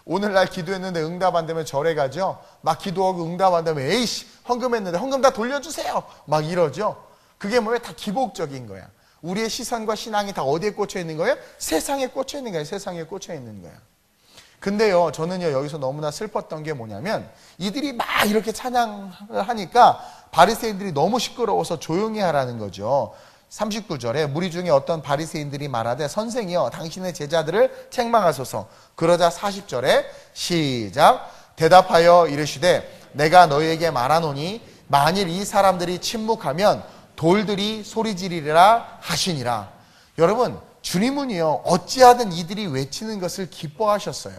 오늘날 기도했는데 응답 안 되면 절에 가죠. 막 기도하고 응답 안 되면 에이씨, 헌금했는데 헌금 다 돌려주세요, 막 이러죠. 그게 뭐예요? 다 기복적인 거야. 우리의 시선과 신앙이 다 어디에 꽂혀 있는 거예요? 세상에 꽂혀 있는 거예요. 세상에 꽂혀 있는 거야. 근데요, 저는요, 여기서 너무나 슬펐던 게 뭐냐면, 이들이 막 이렇게 찬양을 하니까 바리새인들이 너무 시끄러워서 조용히 하라는 거죠. 39절에 무리 중에 어떤 바리새인들이 말하되, 선생이여 당신의 제자들을 책망하소서. 그러자 40절에 시작, 대답하여 이르시되 내가 너희에게 말하노니 만일 이 사람들이 침묵하면 돌들이 소리 지르리라 하시니라. 여러분, 주님은요, 어찌하든 이들이 외치는 것을 기뻐하셨어요.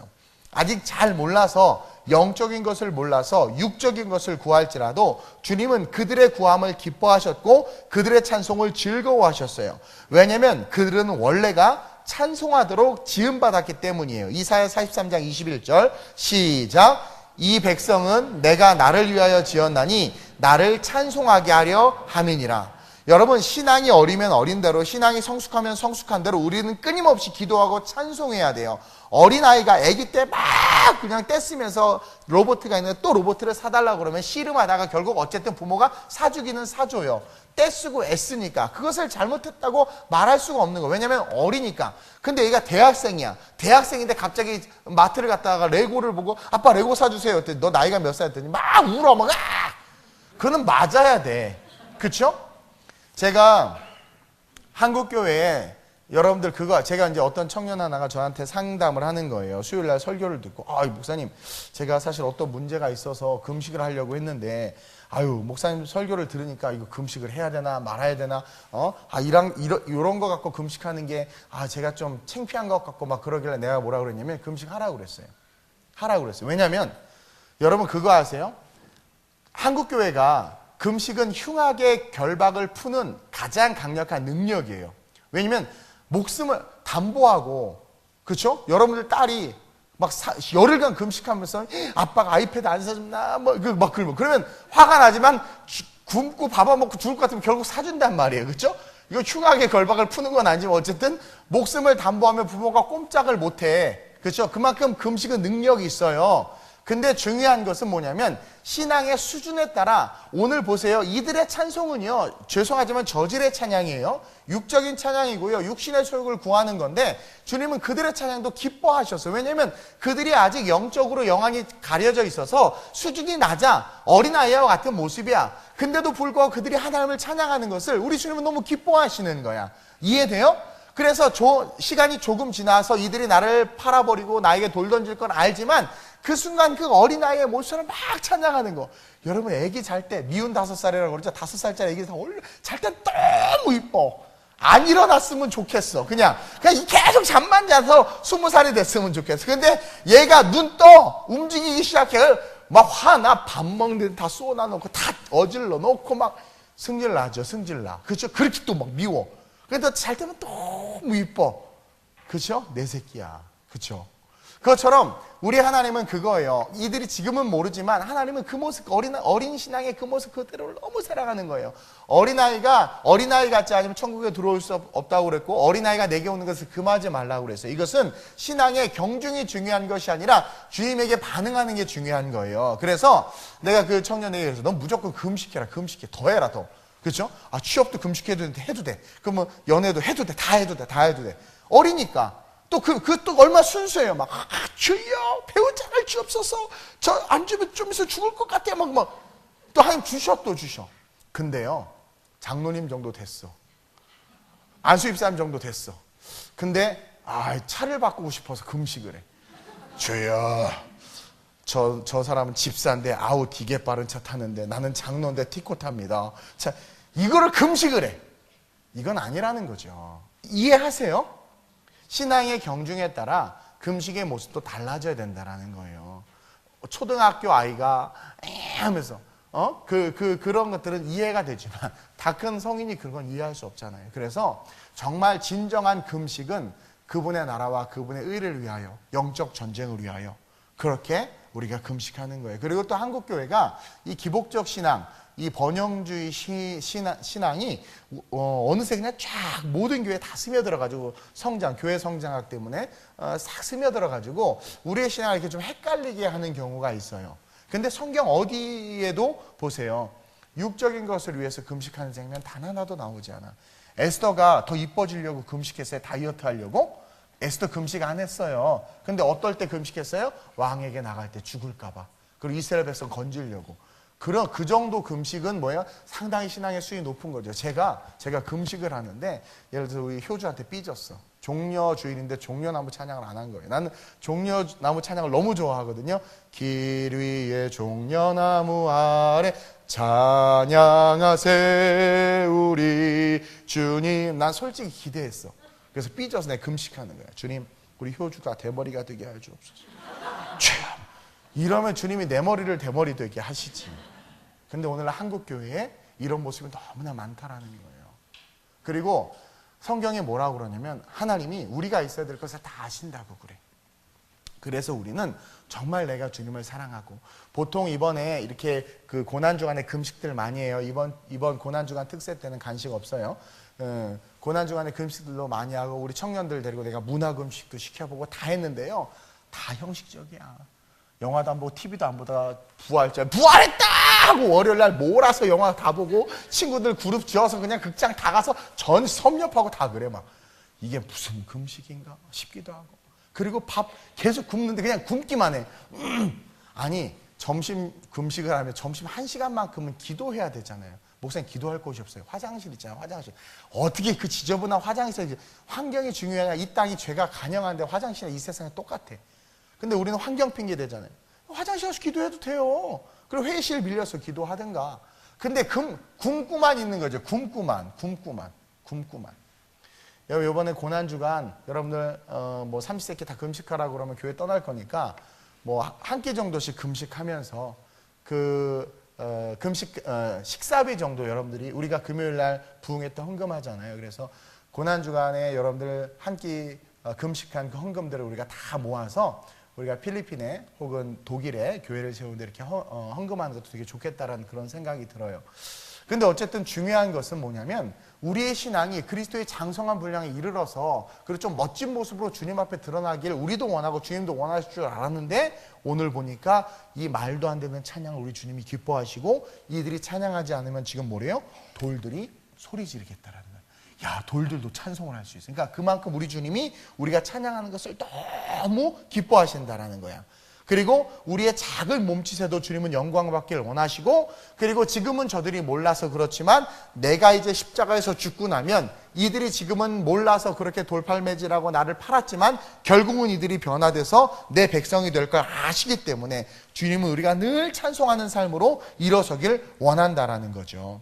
아직 잘 몰라서, 영적인 것을 몰라서 육적인 것을 구할지라도 주님은 그들의 구함을 기뻐하셨고 그들의 찬송을 즐거워하셨어요. 왜냐하면 그들은 원래가 찬송하도록 지음받았기 때문이에요. 이사야 43장 21절 시작, 이 백성은 내가 나를 위하여 지었나니 나를 찬송하게 하려 함이니라. 여러분, 신앙이 어리면 어린 대로, 신앙이 성숙하면 성숙한 대로 우리는 끊임없이 기도하고 찬송해야 돼요. 어린아이가 아기 때 막 그냥 떼쓰면서 로봇가 있는데 또 로봇을 사달라고 그러면 씨름하다가 결국 어쨌든 부모가 사주기는 사줘요. 떼쓰고 애쓰니까. 그것을 잘못했다고 말할 수가 없는 거예요. 왜냐면 어리니까. 근데 얘가 대학생이야. 대학생인데 갑자기 마트를 갔다가 레고를 보고 아빠 레고 사주세요 했더니 너 나이가 몇 살 했더니 막 울어. 막 그거는 맞아야 돼. 그쵸? 제가 한국교회에 여러분들 그거, 제가 이제 어떤 청년 하나가 저한테 상담을 하는 거예요. 수요일날 설교를 듣고, 목사님, 제가 사실 어떤 문제가 있어서 금식을 하려고 했는데, 목사님 설교를 들으니까 이거 금식을 해야 되나 말아야 되나, 이런 거 갖고 금식하는 게, 제가 좀 창피한 것 같고 막 그러길래 내가 뭐라 그랬냐면 금식하라고 그랬어요. 하라고 그랬어요. 왜냐면, 여러분 그거 아세요? 한국교회가 금식은 흉악의 결박을 푸는 가장 강력한 능력이에요. 왜냐면 목숨을 담보하고, 그렇죠? 여러분들 딸이 막 열흘간 금식하면서 아빠가 아이패드 안 사준다 막 그러면 화가 나지만 굶고 밥 안 먹고 죽을 것 같으면 결국 사준단 말이에요. 그렇죠? 이거 흉악의 결박을 푸는 건 아니지만 어쨌든 목숨을 담보하면 부모가 꼼짝을 못해. 그렇죠? 그만큼 금식은 능력이 있어요. 근데 중요한 것은 뭐냐면 신앙의 수준에 따라 오늘 보세요. 이들의 찬송은요, 죄송하지만 저질의 찬양이에요. 육적인 찬양이고요. 육신의 소욕을 구하는 건데 주님은 그들의 찬양도 기뻐하셨어요. 왜냐하면 그들이 아직 영적으로 영안이 가려져 있어서 수준이 낮아 어린아이와 같은 모습이야. 근데도 불구하고 그들이 하나님을 찬양하는 것을 우리 주님은 너무 기뻐하시는 거야. 이해돼요? 그래서 시간이 조금 지나서 이들이 나를 팔아버리고 나에게 돌 던질 건 알지만 그 순간 그 어린아이의 모습을 막 찬양하는 거. 여러분 애기 잘 때 미운 5살이라고 그러죠. 5살짜리 애기 잘 때 너무 이뻐. 안 일어났으면 좋겠어. 그냥 계속 잠만 자서 20살이 됐으면 좋겠어. 근데 얘가 눈 떠 움직이기 시작해. 막 화나. 밥 먹는 다 쏘나 놓고 다 어질러 놓고 막 승질 나죠. 승질 나. 그렇죠? 그렇게 또 막 미워. 근데 잘 때면 너무 이뻐. 그렇죠? 내 새끼야. 그렇죠? 그것처럼 우리 하나님은 그거예요. 이들이 지금은 모르지만 하나님은 그 모습, 어린 신앙의 그 모습 그대로를 너무 사랑하는 거예요. 어린아이 같지 않으면 천국에 들어올 수 없다고 그랬고, 어린아이가 내게 오는 것을 금하지 말라고 그랬어요. 이것은 신앙의 경중이 중요한 것이 아니라 주님에게 반응하는 게 중요한 거예요. 그래서 내가 그 청년에게 그래서 넌 무조건 금식해라. 금식해. 더 해라 더. 그렇죠? 아, 취업도 금식해도 해도 돼. 그러면 연애도 해도 돼. 다 해도 돼. 어리니까. 또 또 얼마 순수해요. 막, 주여, 배우지 않을 주옵소서. 저 안 주면 좀 있으면 죽을 것 같아요. 또 하나님 주셔. 근데요, 장로님 정도 됐어. 안수입사님 정도 됐어. 근데, 차를 바꾸고 싶어서 금식을 해. 주여, 저 사람은 집사인데, 아우, 되게 빠른 차 타는데, 나는 장로인데 티코 탑니다. 자, 이거를 금식을 해. 이건 아니라는 거죠. 이해하세요? 신앙의 경중에 따라 금식의 모습도 달라져야 된다는 거예요. 초등학교 아이가 하면서 그런 것들은 이해가 되지만 다 큰 성인이 그런 이해할 수 없잖아요. 그래서 정말 진정한 금식은 그분의 나라와 그분의 의를 위하여, 영적 전쟁을 위하여 그렇게 우리가 금식하는 거예요. 그리고 또 한국교회가 이 기복적 신앙, 이 번영주의 신앙이 어느새 그냥 쫙 모든 교회에 다 스며들어가지고 교회 성장학 때문에 싹 스며들어가지고 우리의 신앙을 이렇게 좀 헷갈리게 하는 경우가 있어요. 근데 성경 어디에도 보세요. 육적인 것을 위해서 금식하는 장면 단 하나도 나오지 않아. 에스더가 더 이뻐지려고 금식했어요. 다이어트 하려고. 에스더 금식 안 했어요. 근데 어떨 때 금식했어요? 왕에게 나갈 때 죽을까 봐. 그리고 이스라엘 백성 건지려고. 그 정도 금식은 뭐예요? 상당히 신앙의 수준이 높은 거죠. 제가 금식을 하는데 예를 들어서 우리 효주한테 삐졌어. 종려 주일인데 종려나무 찬양을 안 한 거예요. 나는 종려나무 찬양을 너무 좋아하거든요. 길 위에 종려나무 아래 찬양하세 우리 주님. 난 솔직히 기대했어. 그래서 삐져서 내가 금식하는 거야. 주님, 우리 효주가 대머리가 되게 하여 주옵소서. 이러면 주님이 내 머리를 대머리 되게 하시지. 근데 오늘 한국 교회에 이런 모습이 너무나 많다라는 거예요. 그리고 성경에 뭐라고 그러냐면 하나님이 우리가 있어야 될 것을 다 아신다고 그래. 그래서 우리는 정말 내가 주님을 사랑하고, 보통 이번에 이렇게 그 고난주간에 금식들 많이 해요. 이번 고난주간 특세 때는 간식 없어요. 고난주간에 금식들도 많이 하고 우리 청년들 데리고 내가 문화금식도 시켜보고 다 했는데요. 다 형식적이야. 영화도 안 보고 TV도 안 보다가 부활했다 하고 월요일날 몰아서 영화 다 보고 친구들 그룹 지어서 그냥 극장 다 가서 전 섭렵하고 다 그래. 막 이게 무슨 금식인가 싶기도 하고. 그리고 밥 계속 굶는데 그냥 굶기만 해. 아니 점심 금식을 하면 점심 1시간만큼은 기도해야 되잖아요. 목사님 기도할 곳이 없어요. 화장실 있잖아요. 화장실. 어떻게 그 지저분한 화장실에, 환경이 중요하냐. 이 땅이 죄가 간영한데 화장실이 이 세상에 똑같아. 근데 우리는 환경 핑계 대잖아요. 화장실 가서 기도해도 돼요. 그리고 회의실 빌려서 기도하든가. 근데 굶고만 있는 거죠. 굶고만. 이번에 고난주간 여러분들 뭐 30세끼 다 금식하라고 그러면 교회 떠날 거니까 뭐 한 끼 정도씩 금식하면서 그 식사비 정도 여러분들이 우리가 금요일 날 부흥했던 헌금하잖아요. 그래서 고난주간에 여러분들 한 끼 금식한 그 헌금들을 우리가 다 모아서 우리가 필리핀에 혹은 독일에 교회를 세우는데 이렇게 헌금하는 것도 되게 좋겠다라는 그런 생각이 들어요. 근데 어쨌든 중요한 것은 뭐냐면 우리의 신앙이 그리스도의 장성한 분량에 이르러서 그리고 좀 멋진 모습으로 주님 앞에 드러나길 우리도 원하고 주님도 원하실 줄 알았는데 오늘 보니까 이 말도 안 되는 찬양을 우리 주님이 기뻐하시고 이들이 찬양하지 않으면 지금 뭐래요? 돌들이 소리 지르겠다라는 거예요. 야, 돌들도 찬송을 할 수 있어요. 그러니까 그만큼 우리 주님이 우리가 찬양하는 것을 너무 기뻐하신다라는 거야. 그리고 우리의 작은 몸짓에도 주님은 영광을 받기를 원하시고, 그리고 지금은 저들이 몰라서 그렇지만 내가 이제 십자가에서 죽고 나면 이들이 지금은 몰라서 그렇게 돌팔매질하고 나를 팔았지만 결국은 이들이 변화돼서 내 백성이 될 걸 아시기 때문에 주님은 우리가 늘 찬송하는 삶으로 일어서길 원한다라는 거죠.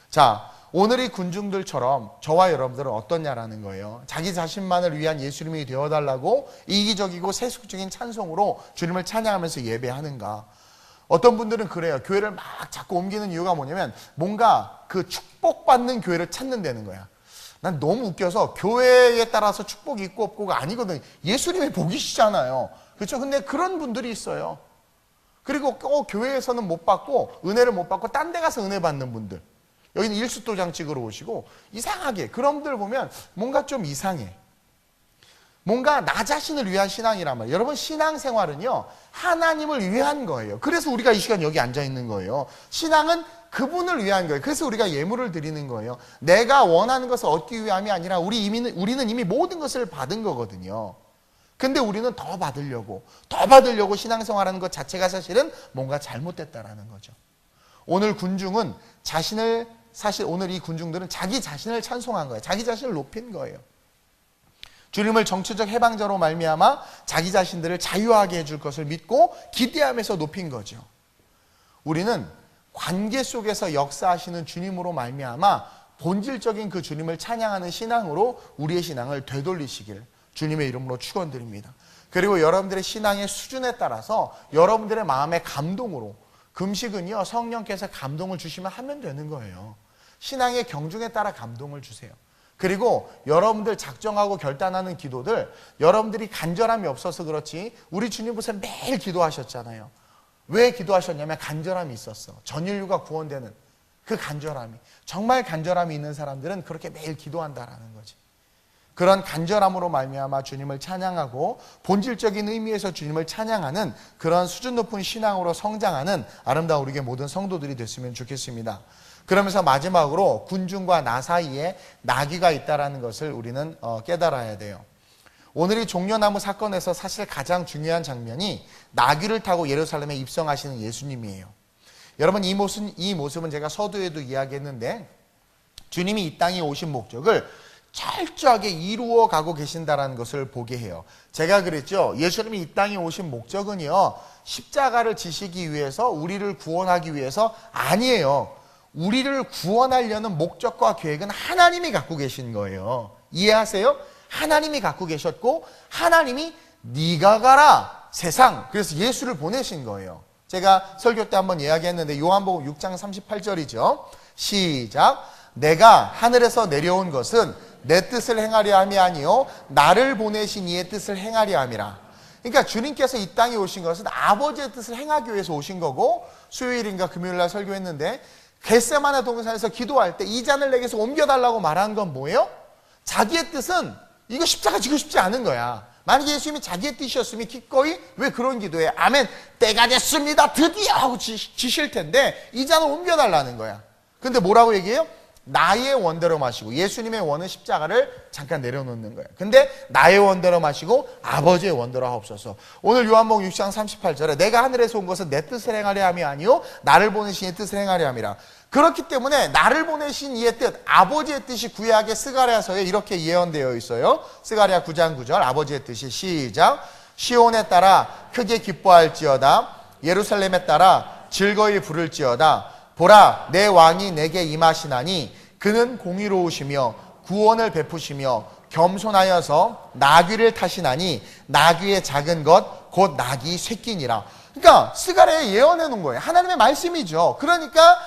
자, 오늘 이 군중들처럼 저와 여러분들은 어떠냐라는 거예요. 자기 자신만을 위한 예수님이 되어달라고 이기적이고 세속적인 찬송으로 주님을 찬양하면서 예배하는가. 어떤 분들은 그래요. 교회를 막 자꾸 옮기는 이유가 뭐냐면 뭔가 그 축복받는 교회를 찾는다는 거야. 난 너무 웃겨서 교회에 따라서 축복이 있고 없고가 아니거든. 예수님의 복이시잖아요. 그렇죠? 근데 그런 분들이 있어요. 그리고 교회에서는 못 받고 은혜를 못 받고 딴 데 가서 은혜 받는 분들. 여기는 일수도장 찍으러 오시고 이상하게 그런 분들 보면 뭔가 좀 이상해. 뭔가 나 자신을 위한 신앙이란 말이에요. 여러분, 신앙생활은요 하나님을 위한 거예요. 그래서 우리가 이 시간 여기 앉아 있는 거예요. 신앙은 그분을 위한 거예요. 그래서 우리가 예물을 드리는 거예요. 내가 원하는 것을 얻기 위함이 아니라 우리는 이미 모든 것을 받은 거거든요. 근데 우리는 더 받으려고 신앙생활하는 것 자체가 사실은 뭔가 잘못됐다라는 거죠. 오늘 군중은 오늘 이 군중들은 자기 자신을 찬송한 거예요. 자기 자신을 높인 거예요. 주님을 정치적 해방자로 말미암아 자기 자신들을 자유하게 해줄 것을 믿고 기대하면서 높인 거죠. 우리는 관계 속에서 역사하시는 주님으로 말미암아 본질적인 그 주님을 찬양하는 신앙으로 우리의 신앙을 되돌리시길 주님의 이름으로 축원드립니다. 그리고 여러분들의 신앙의 수준에 따라서 여러분들의 마음의 감동으로, 금식은요 성령께서 감동을 주시면 하면 되는 거예요. 신앙의 경중에 따라 감동을 주세요. 그리고 여러분들 작정하고 결단하는 기도들, 여러분들이 간절함이 없어서 그렇지 우리 주님 보세요, 매일 기도하셨잖아요. 왜 기도하셨냐면 간절함이 있었어. 전 인류가 구원되는 그 간절함이. 정말 간절함이 있는 사람들은 그렇게 매일 기도한다라는 거지. 그런 간절함으로 말미암아 주님을 찬양하고 본질적인 의미에서 주님을 찬양하는 그런 수준 높은 신앙으로 성장하는 아름다운 우리의 모든 성도들이 됐으면 좋겠습니다. 그러면서 마지막으로 군중과 나 사이에 나귀가 있다는 것을 우리는 깨달아야 돼요. 오늘 이 종려나무 사건에서 사실 가장 중요한 장면이 나귀를 타고 예루살렘에 입성하시는 예수님이에요. 여러분, 이 모습은 제가 서두에도 이야기했는데 주님이 이 땅에 오신 목적을 철저하게 이루어 가고 계신다는 것을 보게 해요. 제가 그랬죠. 예수님이 이 땅에 오신 목적은요 십자가를 지시기 위해서, 우리를 구원하기 위해서 아니에요. 우리를 구원하려는 목적과 계획은 하나님이 갖고 계신 거예요. 이해하세요? 하나님이 갖고 계셨고 하나님이 네가 가라 세상, 그래서 예수를 보내신 거예요. 제가 설교 때 한번 이야기했는데 요한복음 6장 38절이죠. 시작. 내가 하늘에서 내려온 것은 내 뜻을 행하려 함이 아니요 나를 보내신 이의 뜻을 행하려 함이라. 그러니까 주님께서 이 땅에 오신 것은 아버지의 뜻을 행하기 위해서 오신 거고, 수요일인가 금요일날 설교했는데 겟세마네 동산에서 기도할 때 이 잔을 내게서 옮겨달라고 말한 건 뭐예요? 자기의 뜻은 이거 십자가 지고 싶지 않은 거야. 만약에 예수님이 자기의 뜻이었으면 기꺼이 왜 그런 기도해? 아멘, 때가 됐습니다 드디어 하고 지실 텐데 이 잔을 옮겨달라는 거야. 근데 뭐라고 얘기해요? 나의 원대로 마시고, 예수님의 원은 십자가를 잠깐 내려놓는 거예요. 근데 나의 원대로 마시고 아버지의 원대로 하옵소서. 오늘 요한복음 6장 38절에 내가 하늘에서 온 것은 내 뜻을 행하려 함이 아니요 나를 보내신 이의 뜻을 행하려 함이라. 그렇기 때문에 나를 보내신 이의 뜻, 아버지의 뜻이 구약의 스가랴서에 이렇게 예언되어 있어요. 스가랴 9장 9절 아버지의 뜻이 시작. 시온에 따라 크게 기뻐할지어다, 예루살렘에 따라 즐거이 부를지어다. 보라, 내 왕이 내게 임하시나니 그는 공의로우시며 구원을 베푸시며 겸손하여서 나귀를 타시나니 나귀의 작은 것 곧 나귀 새끼니라. 그러니까 스가랴에 예언해 놓은 거예요. 하나님의 말씀이죠. 그러니까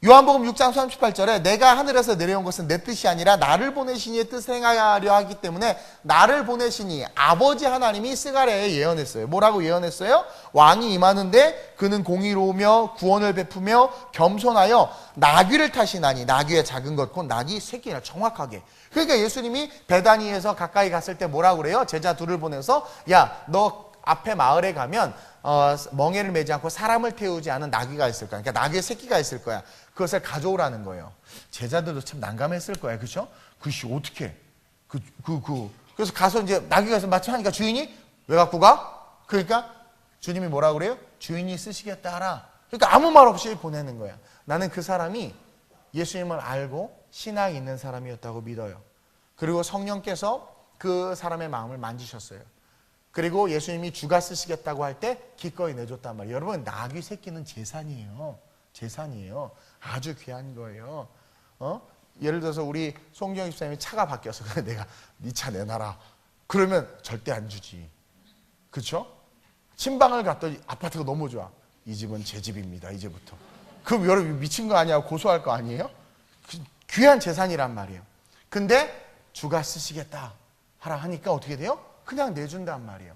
요한복음 6장 38절에 내가 하늘에서 내려온 것은 내 뜻이 아니라 나를 보내신 이의 뜻을 행하려 하기 때문에 나를 보내신 이 아버지 하나님이 스가랴에 예언했어요. 뭐라고 예언했어요? 왕이 임하는데 그는 공의로우며 구원을 베푸며 겸손하여 나귀를 타시나니, 나귀의 작은 것 곧 나귀 새끼나, 정확하게. 그러니까 예수님이 베다니에서 가까이 갔을 때 뭐라고 그래요? 제자 둘을 보내서 야, 너 앞에 마을에 가면 멍에를 매지 않고 사람을 태우지 않은 나귀가 있을 거야. 그러니까 나귀의 새끼가 있을 거야. 그것을 가져오라는 거예요. 제자들도 참 난감했을 거야. 그렇죠? 그씨 어떻게? 그래서 가서 이제 나귀가 마침 하니까 주인이 왜 갖고 가? 그러니까 주님이 뭐라고 그래요? 주인이 쓰시겠다 하라. 그러니까 아무 말 없이 보내는 거야. 나는 그 사람이 예수님을 알고 신앙이 있는 사람이었다고 믿어요. 그리고 성령께서 그 사람의 마음을 만지셨어요. 그리고 예수님이 주가 쓰시겠다고 할 때 기꺼이 내줬단 말이에요. 여러분, 나귀 새끼는 재산이에요. 재산이에요. 아주 귀한 거예요. 예를 들어서 우리 송경 집사님이 차가 바뀌어서 그래, 내가 네 차 내놔라. 그러면 절대 안 주지. 그렇죠? 친방을 갔더니 아파트가 너무 좋아. 이 집은 제 집입니다. 이제부터. 그럼 여러분 미친 거 아니야? 고소할 거 아니에요? 귀한 재산이란 말이에요. 근데 주가 쓰시겠다 하라 하니까 어떻게 돼요? 그냥 내준단 말이에요.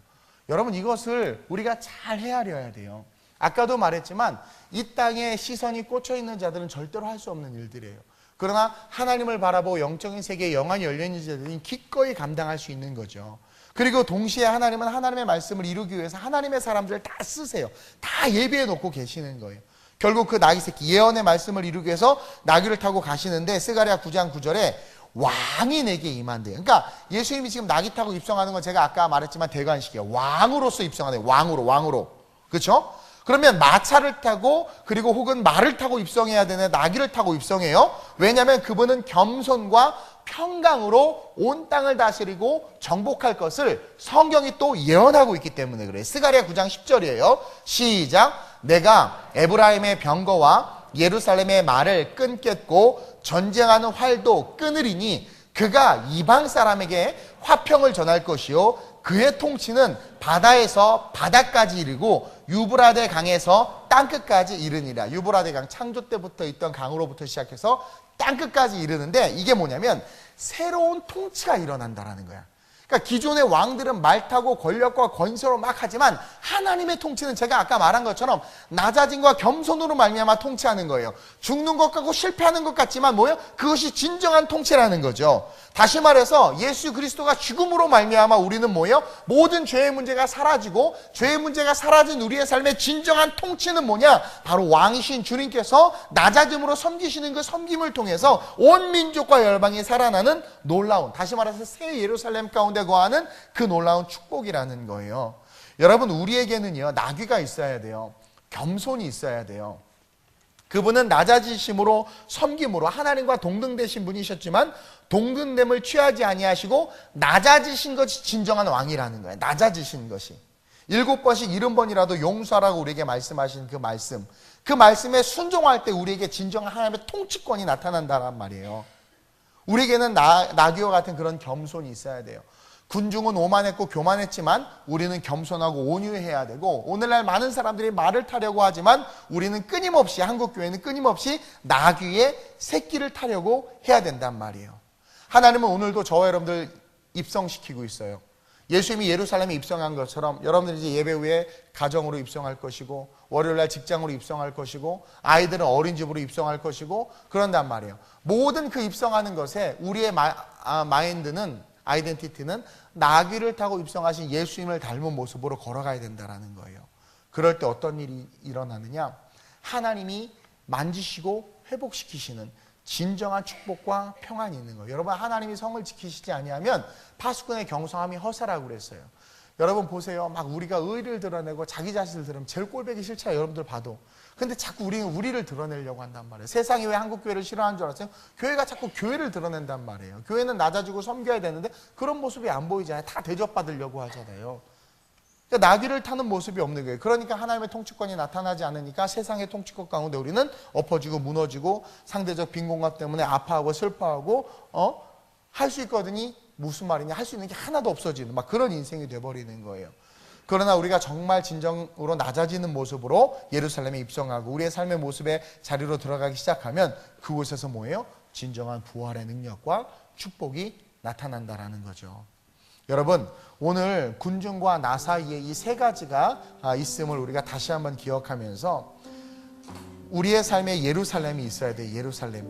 여러분, 이것을 우리가 잘 헤아려야 돼요. 아까도 말했지만 이 땅에 시선이 꽂혀 있는 자들은 절대로 할 수 없는 일들이에요. 그러나 하나님을 바라보고 영적인 세계에 영안이 열려있는 자들은 기꺼이 감당할 수 있는 거죠. 그리고 동시에 하나님은 하나님의 말씀을 이루기 위해서 하나님의 사람들을 다 쓰세요. 다 예비해 놓고 계시는 거예요. 결국 그 나귀 새끼, 예언의 말씀을 이루기 위해서 나귀를 타고 가시는데 스가랴 9장 9절에 왕이 내게 임한대요. 그러니까 예수님이 지금 나귀 타고 입성하는 건 제가 아까 말했지만 대관식이에요. 왕으로서 입성하네요. 왕으로. 그렇죠? 그러면 마차를 타고 그리고 혹은 말을 타고 입성해야 되는 나귀를 타고 입성해요. 왜냐하면 그분은 겸손과 평강으로 온 땅을 다스리고 정복할 것을 성경이 또 예언하고 있기 때문에 그래요. 스가랴 9장 10절이에요. 시작. 내가 에브라임의 병거와 예루살렘의 말을 끊겠고 전쟁하는 활도 끊으리니 그가 이방 사람에게 화평을 전할 것이요 그의 통치는 바다에서 바다까지 이르고 유브라데 강에서 땅끝까지 이르니라. 유브라데 강, 창조 때부터 있던 강으로부터 시작해서 땅끝까지 이르는데 이게 뭐냐면 새로운 통치가 일어난다라는 거야. 그러니까 기존의 왕들은 말 타고 권력과 권세로 막 하지만 하나님의 통치는 제가 아까 말한 것처럼 낮아짐과 겸손으로 말미암아 통치하는 거예요. 죽는 것 같고 실패하는 것 같지만 뭐예요? 그것이 진정한 통치라는 거죠. 다시 말해서 예수 그리스도가 죽음으로 말미암아 우리는 뭐예요? 모든 죄의 문제가 사라지고 죄의 문제가 사라진 우리의 삶의 진정한 통치는 뭐냐? 바로 왕이신 주님께서 낮아짐으로 섬기시는 그 섬김을 통해서 온 민족과 열방이 살아나는 놀라운, 다시 말해서 새 예루살렘 가운데 거하는 그 놀라운 축복이라는 거예요. 여러분, 우리에게는요 나귀가 있어야 돼요. 겸손이 있어야 돼요. 그분은 낮아지심으로 섬김으로 하나님과 동등되신 분이셨지만 동등됨을 취하지 아니하시고 낮아지신 것이 진정한 왕이라는 거예요. 낮아지신 것이 7번씩 70번이라도 용서하라고 우리에게 말씀하신 그 말씀, 그 말씀에 순종할 때 우리에게 진정한 하나님의 통치권이 나타난다는 말이에요. 우리에게는 나귀와 같은 그런 겸손이 있어야 돼요. 군중은 오만했고 교만했지만 우리는 겸손하고 온유해야 되고, 오늘날 많은 사람들이 말을 타려고 하지만 우리는 끊임없이, 한국교회는 끊임없이 나귀의 새끼를 타려고 해야 된단 말이에요. 하나님은 오늘도 저와 여러분들 입성시키고 있어요. 예수님이 예루살렘에 입성한 것처럼 여러분들이 이제 예배 후에 가정으로 입성할 것이고, 월요일날 직장으로 입성할 것이고, 아이들은 어린집으로 입성할 것이고, 그런단 말이에요. 모든 그 입성하는 것에 우리의 마인드는, 아이덴티티는 나귀를 타고 입성하신 예수님을 닮은 모습으로 걸어가야 된다는 거예요. 그럴 때 어떤 일이 일어나느냐? 하나님이 만지시고 회복시키시는 진정한 축복과 평안이 있는 거예요. 여러분, 하나님이 성을 지키시지 아니하면 파수꾼의 경성함이 허사라고 그랬어요. 여러분 보세요. 막 우리가 의를 드러내고 자기 자신을 드러내면 제일 꼴보기 싫죠. 여러분들 봐도. 근데 자꾸 우리를 드러내려고 한단 말이에요. 세상이 왜 한국교회를 싫어하는 줄 알았어요? 교회가 자꾸 교회를 드러낸단 말이에요. 교회는 낮아지고 섬겨야 되는데 그런 모습이 안 보이잖아요. 다 대접받으려고 하잖아요. 그러니까 나귀를 타는 모습이 없는 거예요. 그러니까 하나님의 통치권이 나타나지 않으니까 세상의 통치권 가운데 우리는 엎어지고 무너지고 상대적 빈곤감 때문에 아파하고 슬퍼하고 할 수 있거든요. 무슨 말이냐? 할 수 있는 게 하나도 없어지는 막 그런 인생이 돼버리는 거예요. 그러나 우리가 정말 진정으로 낮아지는 모습으로 예루살렘에 입성하고 우리의 삶의 모습의 자리로 들어가기 시작하면 그곳에서 뭐예요? 진정한 부활의 능력과 축복이 나타난다라는 거죠. 여러분, 오늘 군중과 나 사이에 이 세 가지가 있음을 우리가 다시 한번 기억하면서 우리의 삶에 예루살렘이 있어야 돼. 예루살렘.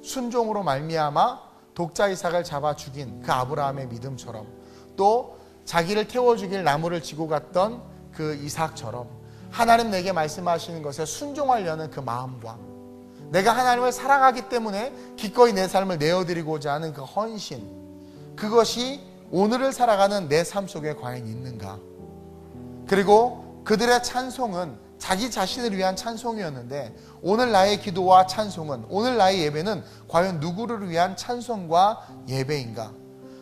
순종으로 말미암아 독자 이삭을 잡아 죽인 그 아브라함의 믿음처럼, 또 자기를 태워 죽일 나무를 지고 갔던 그 이삭처럼 하나님 내게 말씀하시는 것에 순종하려는 그 마음과 내가 하나님을 사랑하기 때문에 기꺼이 내 삶을 내어드리고자 하는 그 헌신, 그것이 오늘을 살아가는 내 삶 속에 과연 있는가? 그리고 그들의 찬송은 자기 자신을 위한 찬송이었는데 오늘 나의 기도와 찬송은, 오늘 나의 예배는 과연 누구를 위한 찬송과 예배인가?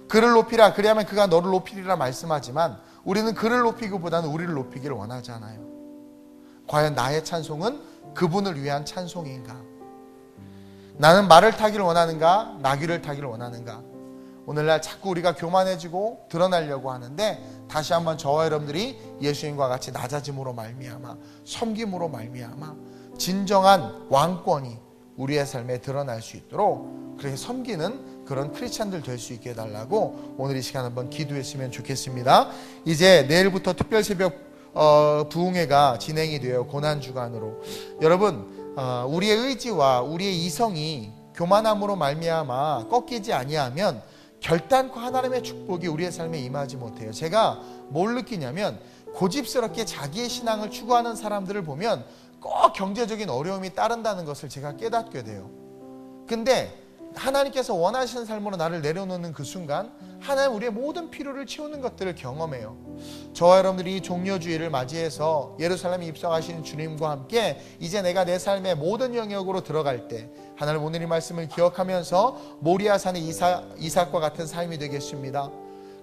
그를 높이라, 그리하면 그가 너를 높이리라 말씀하지만 우리는 그를 높이기보다는 우리를 높이기를 원하잖아요. 과연 나의 찬송은 그분을 위한 찬송인가? 나는 말을 타기를 원하는가? 나귀를 타기를 원하는가? 오늘날 자꾸 우리가 교만해지고 드러나려고 하는데 다시 한번 저와 여러분들이 예수님과 같이 낮아짐으로 말미암아, 섬김으로 말미암아 진정한 왕권이 우리의 삶에 드러날 수 있도록 그렇게 섬기는 그런 크리스찬들 될 수 있게 해달라고 오늘 이 시간 한번 기도했으면 좋겠습니다. 이제 내일부터 특별새벽 부흥회가 진행이 돼요. 고난주간으로. 여러분, 우리의 의지와 우리의 이성이 교만함으로 말미암아 꺾이지 아니하면 결단코 하나님의 축복이 우리의 삶에 임하지 못해요. 제가 뭘 느끼냐면 고집스럽게 자기의 신앙을 추구하는 사람들을 보면 꼭 경제적인 어려움이 따른다는 것을 제가 깨닫게 돼요. 근데 하나님께서 원하시는 삶으로 나를 내려놓는 그 순간 하나님 우리의 모든 필요를 채우는 것들을 경험해요. 저와 여러분들이 종려주의를 맞이해서 예루살렘에 입성하신 주님과 함께 이제 내가 내 삶의 모든 영역으로 들어갈 때 하나님 오늘 이 말씀을 기억하면서 모리아산의 이삭과 같은 삶이 되겠습니다.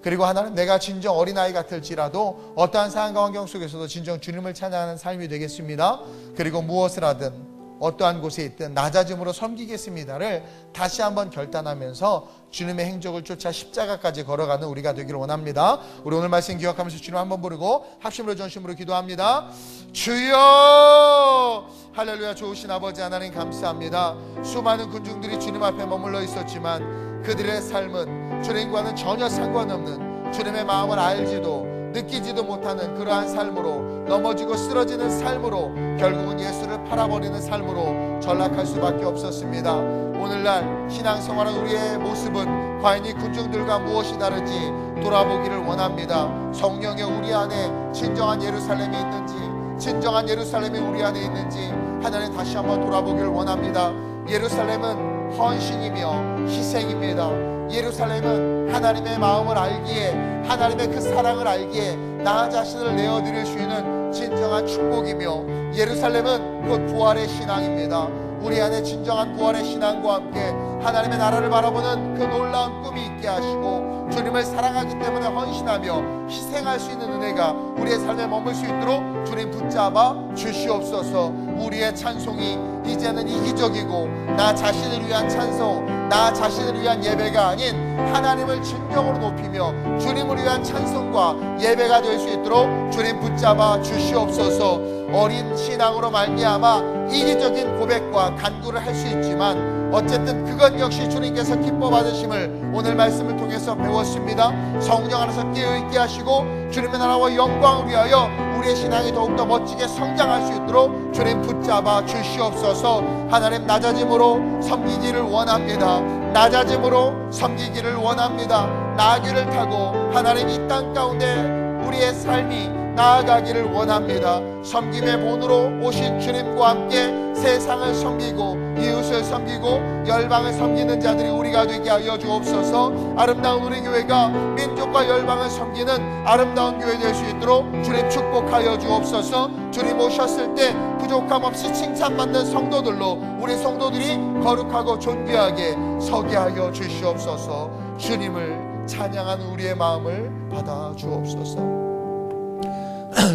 그리고 하나님 내가 진정 어린아이 같을지라도 어떠한 상황과 환경 속에서도 진정 주님을 찬양하는 삶이 되겠습니다. 그리고 무엇을 하든 어떠한 곳에 있든 낮아짐으로 섬기겠습니다를 다시 한번 결단하면서 주님의 행적을 쫓아 십자가까지 걸어가는 우리가 되기를 원합니다. 우리 오늘 말씀 기억하면서 주님 한번 부르고 합심으로 전심으로 기도합니다. 주여! 할렐루야. 좋으신 아버지 하나님 감사합니다. 수많은 군중들이 주님 앞에 머물러 있었지만 그들의 삶은 주님과는 전혀 상관없는 주님의 마음을 알지도 느끼지도 못하는 그러한 삶으로 넘어지고 쓰러지는 삶으로 결국은 예수를 팔아버리는 삶으로 전락할 수밖에 없었습니다. 오늘날 신앙생활한 우리의 모습은 과연 이 군중들과 무엇이 다른지 돌아보기를 원합니다. 성령의 우리 안에 진정한 예루살렘이 있는지, 진정한 예루살렘이 우리 안에 있는지 하나님 다시 한번 돌아보기를 원합니다. 예루살렘은 헌신이며 희생입니다. 예루살렘은 하나님의 마음을 알기에, 하나님의 그 사랑을 알기에 나 자신을 내어드릴 수 있는 진정한 축복이며, 예루살렘은 곧 부활의 신앙입니다. 우리 안에 진정한 부활의 신앙과 함께 하나님의 나라를 바라보는 그 놀라운 꿈이 있게 하시고 주님을 사랑하기 때문에 헌신하며 희생할 수 있는 은혜가 우리의 삶에 머물 수 있도록 주님 붙잡아 주시옵소서. 우리의 찬송이 이제는 이기적이고 나 자신을 위한 찬송, 나 자신을 위한 예배가 아닌 하나님을 진정으로 높이며 주님을 위한 찬송과 예배가 될 수 있도록 주님 붙잡아 주시옵소서. 어린 신앙으로 말미암아 이기적인 고백과 간구를 할 수 있지만 어쨌든 그것 역시 주님께서 기뻐 받으심을 오늘 말씀을 통해서 배웠습니다. 성령 안에서 깨어있게 하시고 주님의 나라와 영광을 위하여 우리의 신앙이 더욱더 멋지게 성장할 수 있도록 주님 붙잡아 주시옵소서. 하나님 낮아짐으로 섬기기를 원합니다. 낮아짐으로 섬기기를 원합니다. 나귀를 타고 하나님 이 땅 가운데 우리의 삶이 나아가기를 원합니다. 섬김의 본으로 오신 주님과 함께 세상을 섬기고 이웃을 섬기고 열방을 섬기는 자들이 우리가 되게 하여 주옵소서. 아름다운 우리 교회가 민족과 열방을 섬기는 아름다운 교회 될 수 있도록 주님 축복하여 주옵소서. 주님 오셨을 때 부족함 없이 칭찬받는 성도들로 우리 성도들이 거룩하고 존귀하게 서게 하여 주시옵소서. 주님을 찬양하는 우리의 마음을 받아 주옵소서.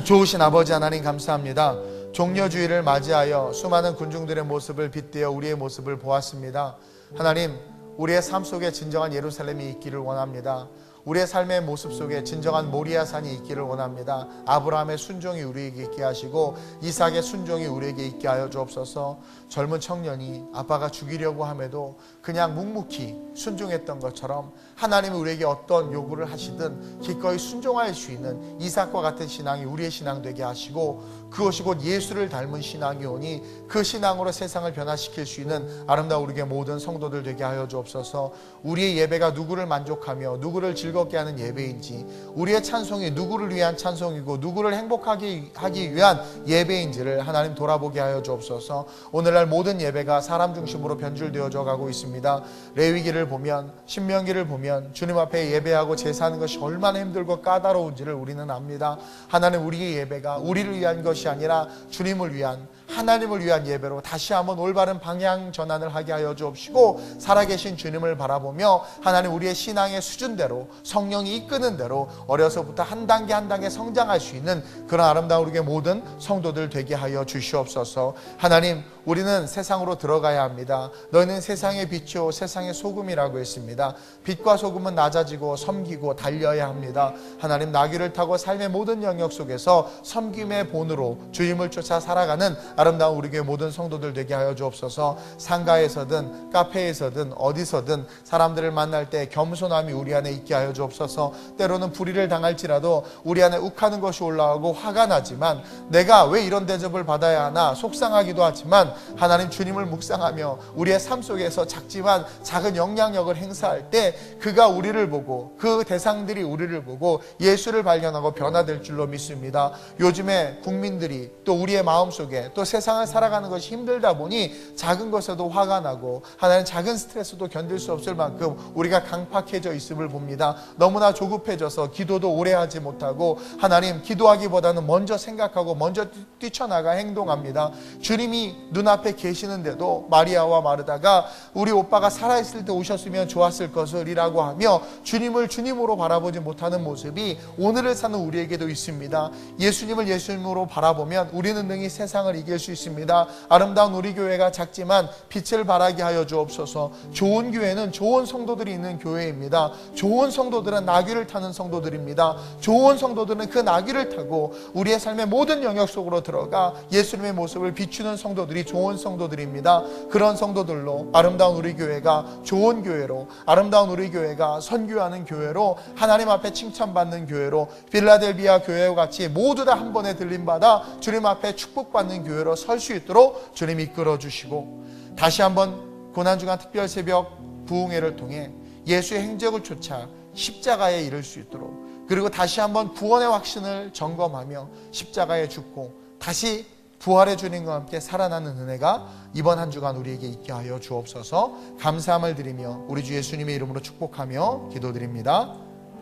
좋으신 아버지 하나님 감사합니다. 종려주의를 맞이하여 수많은 군중들의 모습을 빗대어 우리의 모습을 보았습니다. 하나님, 우리의 삶 속에 진정한 예루살렘이 있기를 원합니다. 우리의 삶의 모습 속에 진정한 모리아산이 있기를 원합니다. 아브라함의 순종이 우리에게 있게 하시고 이삭의 순종이 우리에게 있게 하여 주옵소서. 젊은 청년이 아빠가 죽이려고 함에도 그냥 묵묵히 순종했던 것처럼 하나님이 우리에게 어떤 요구를 하시든 기꺼이 순종할 수 있는 이삭과 같은 신앙이 우리의 신앙 되게 하시고, 그것이 곧 예수를 닮은 신앙이 오니 그 신앙으로 세상을 변화시킬 수 있는 아름다운 우리의 모든 성도들 되게 하여 주옵소서. 우리의 예배가 누구를 만족하며 누구를 즐겁게 하는 예배인지, 우리의 찬송이 누구를 위한 찬송이고 누구를 행복하게 하기 위한 예배인지를 하나님 돌아보게 하여 주옵소서. 오늘날 모든 예배가 사람 중심으로 변질되어져 가고 있습니다. 레위기를 보면, 신명기를 보면 주님 앞에 예배하고 제사하는 것이 얼마나 힘들고 까다로운지를 우리는 압니다. 하나님, 우리의 예배가 우리를 위한 것이 아니라 주님을 위한, 하나님을 위한 예배로 다시 한번 올바른 방향 전환을 하게 하여 주옵시고, 살아계신 주님을 바라보며 하나님 우리의 신앙의 수준대로 성령이 이끄는 대로 어려서부터 한 단계 한 단계 성장할 수 있는 그런 아름다운 우리의 모든 성도들 되게 하여 주시옵소서. 하나님, 우리는 세상으로 들어가야 합니다. 너희는 세상의 빛이요 세상의 소금이라고 했습니다. 빛과 소금은 낮아지고 섬기고 달려야 합니다. 하나님, 나귀를 타고 삶의 모든 영역 속에서 섬김의 본으로 주님을 쫓아 살아가는 아름다운 우리 교회 모든 성도들 되게 하여 주옵소서. 상가에서든 카페에서든 어디서든 사람들을 만날 때 겸손함이 우리 안에 있게 하여 주옵소서. 때로는 불의를 당할지라도 우리 안에 욱하는 것이 올라오고 화가 나지만, 내가 왜 이런 대접을 받아야 하나 속상하기도 하지만, 하나님 주님을 묵상하며 우리의 삶 속에서 작지만 작은 영향력을 행사할 때 그가 우리를 보고, 그 대상들이 우리를 보고 예수를 발견하고 변화될 줄로 믿습니다. 요즘에 국민들이 또 우리의 마음속에 또 세상을 살아가는 것이 힘들다 보니 작은 것에도 화가 나고 하나님 작은 스트레스도 견딜 수 없을 만큼 우리가 강팍해져 있음을 봅니다. 너무나 조급해져서 기도도 오래 하지 못하고 하나님 기도하기보다는 먼저 생각하고 먼저 뛰쳐나가 행동합니다. 주님이 눈앞에 계시는데도 마리아와 마르다가 우리 오빠가 살아있을 때 오셨으면 좋았을 것을 이라고 하며 주님을 주님으로 바라보지 못하는 모습이 오늘을 사는 우리에게도 있습니다. 예수님을 예수님으로 바라보면 우리는 능히 세상을 이길 수 있습니다. 아름다운 우리 교회가 작지만 빛을 발하게 하여 주옵소서. 좋은 교회는 좋은 성도들이 있는 교회입니다. 좋은 성도들은 나귀를 타는 성도들입니다. 좋은 성도들은 그 나귀를 타고 우리의 삶의 모든 영역 속으로 들어가 예수님의 모습을 비추는 성도들이 좋은 성도들입니다. 그런 성도들로 아름다운 우리 교회가 좋은 교회로, 아름다운 우리 교회가 선교하는 교회로, 하나님 앞에 칭찬받는 교회로, 필라델비아 교회와 같이 모두 다 한 번에 들림받아 주님 앞에 축복받는 교회로 설 수 있도록 주님 이끌어 주시고, 다시 한번 고난주간 특별 새벽 부흥회를 통해 예수의 행적을 쫓아 십자가에 이를 수 있도록, 그리고 다시 한번 구원의 확신을 점검하며 십자가에 죽고 다시 부활의 주님과 함께 살아나는 은혜가 이번 한 주간 우리에게 있게 하여 주옵소서. 감사함을 드리며 우리 주 예수님의 이름으로 축복하며 기도드립니다.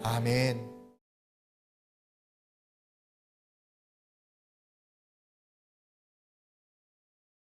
아멘.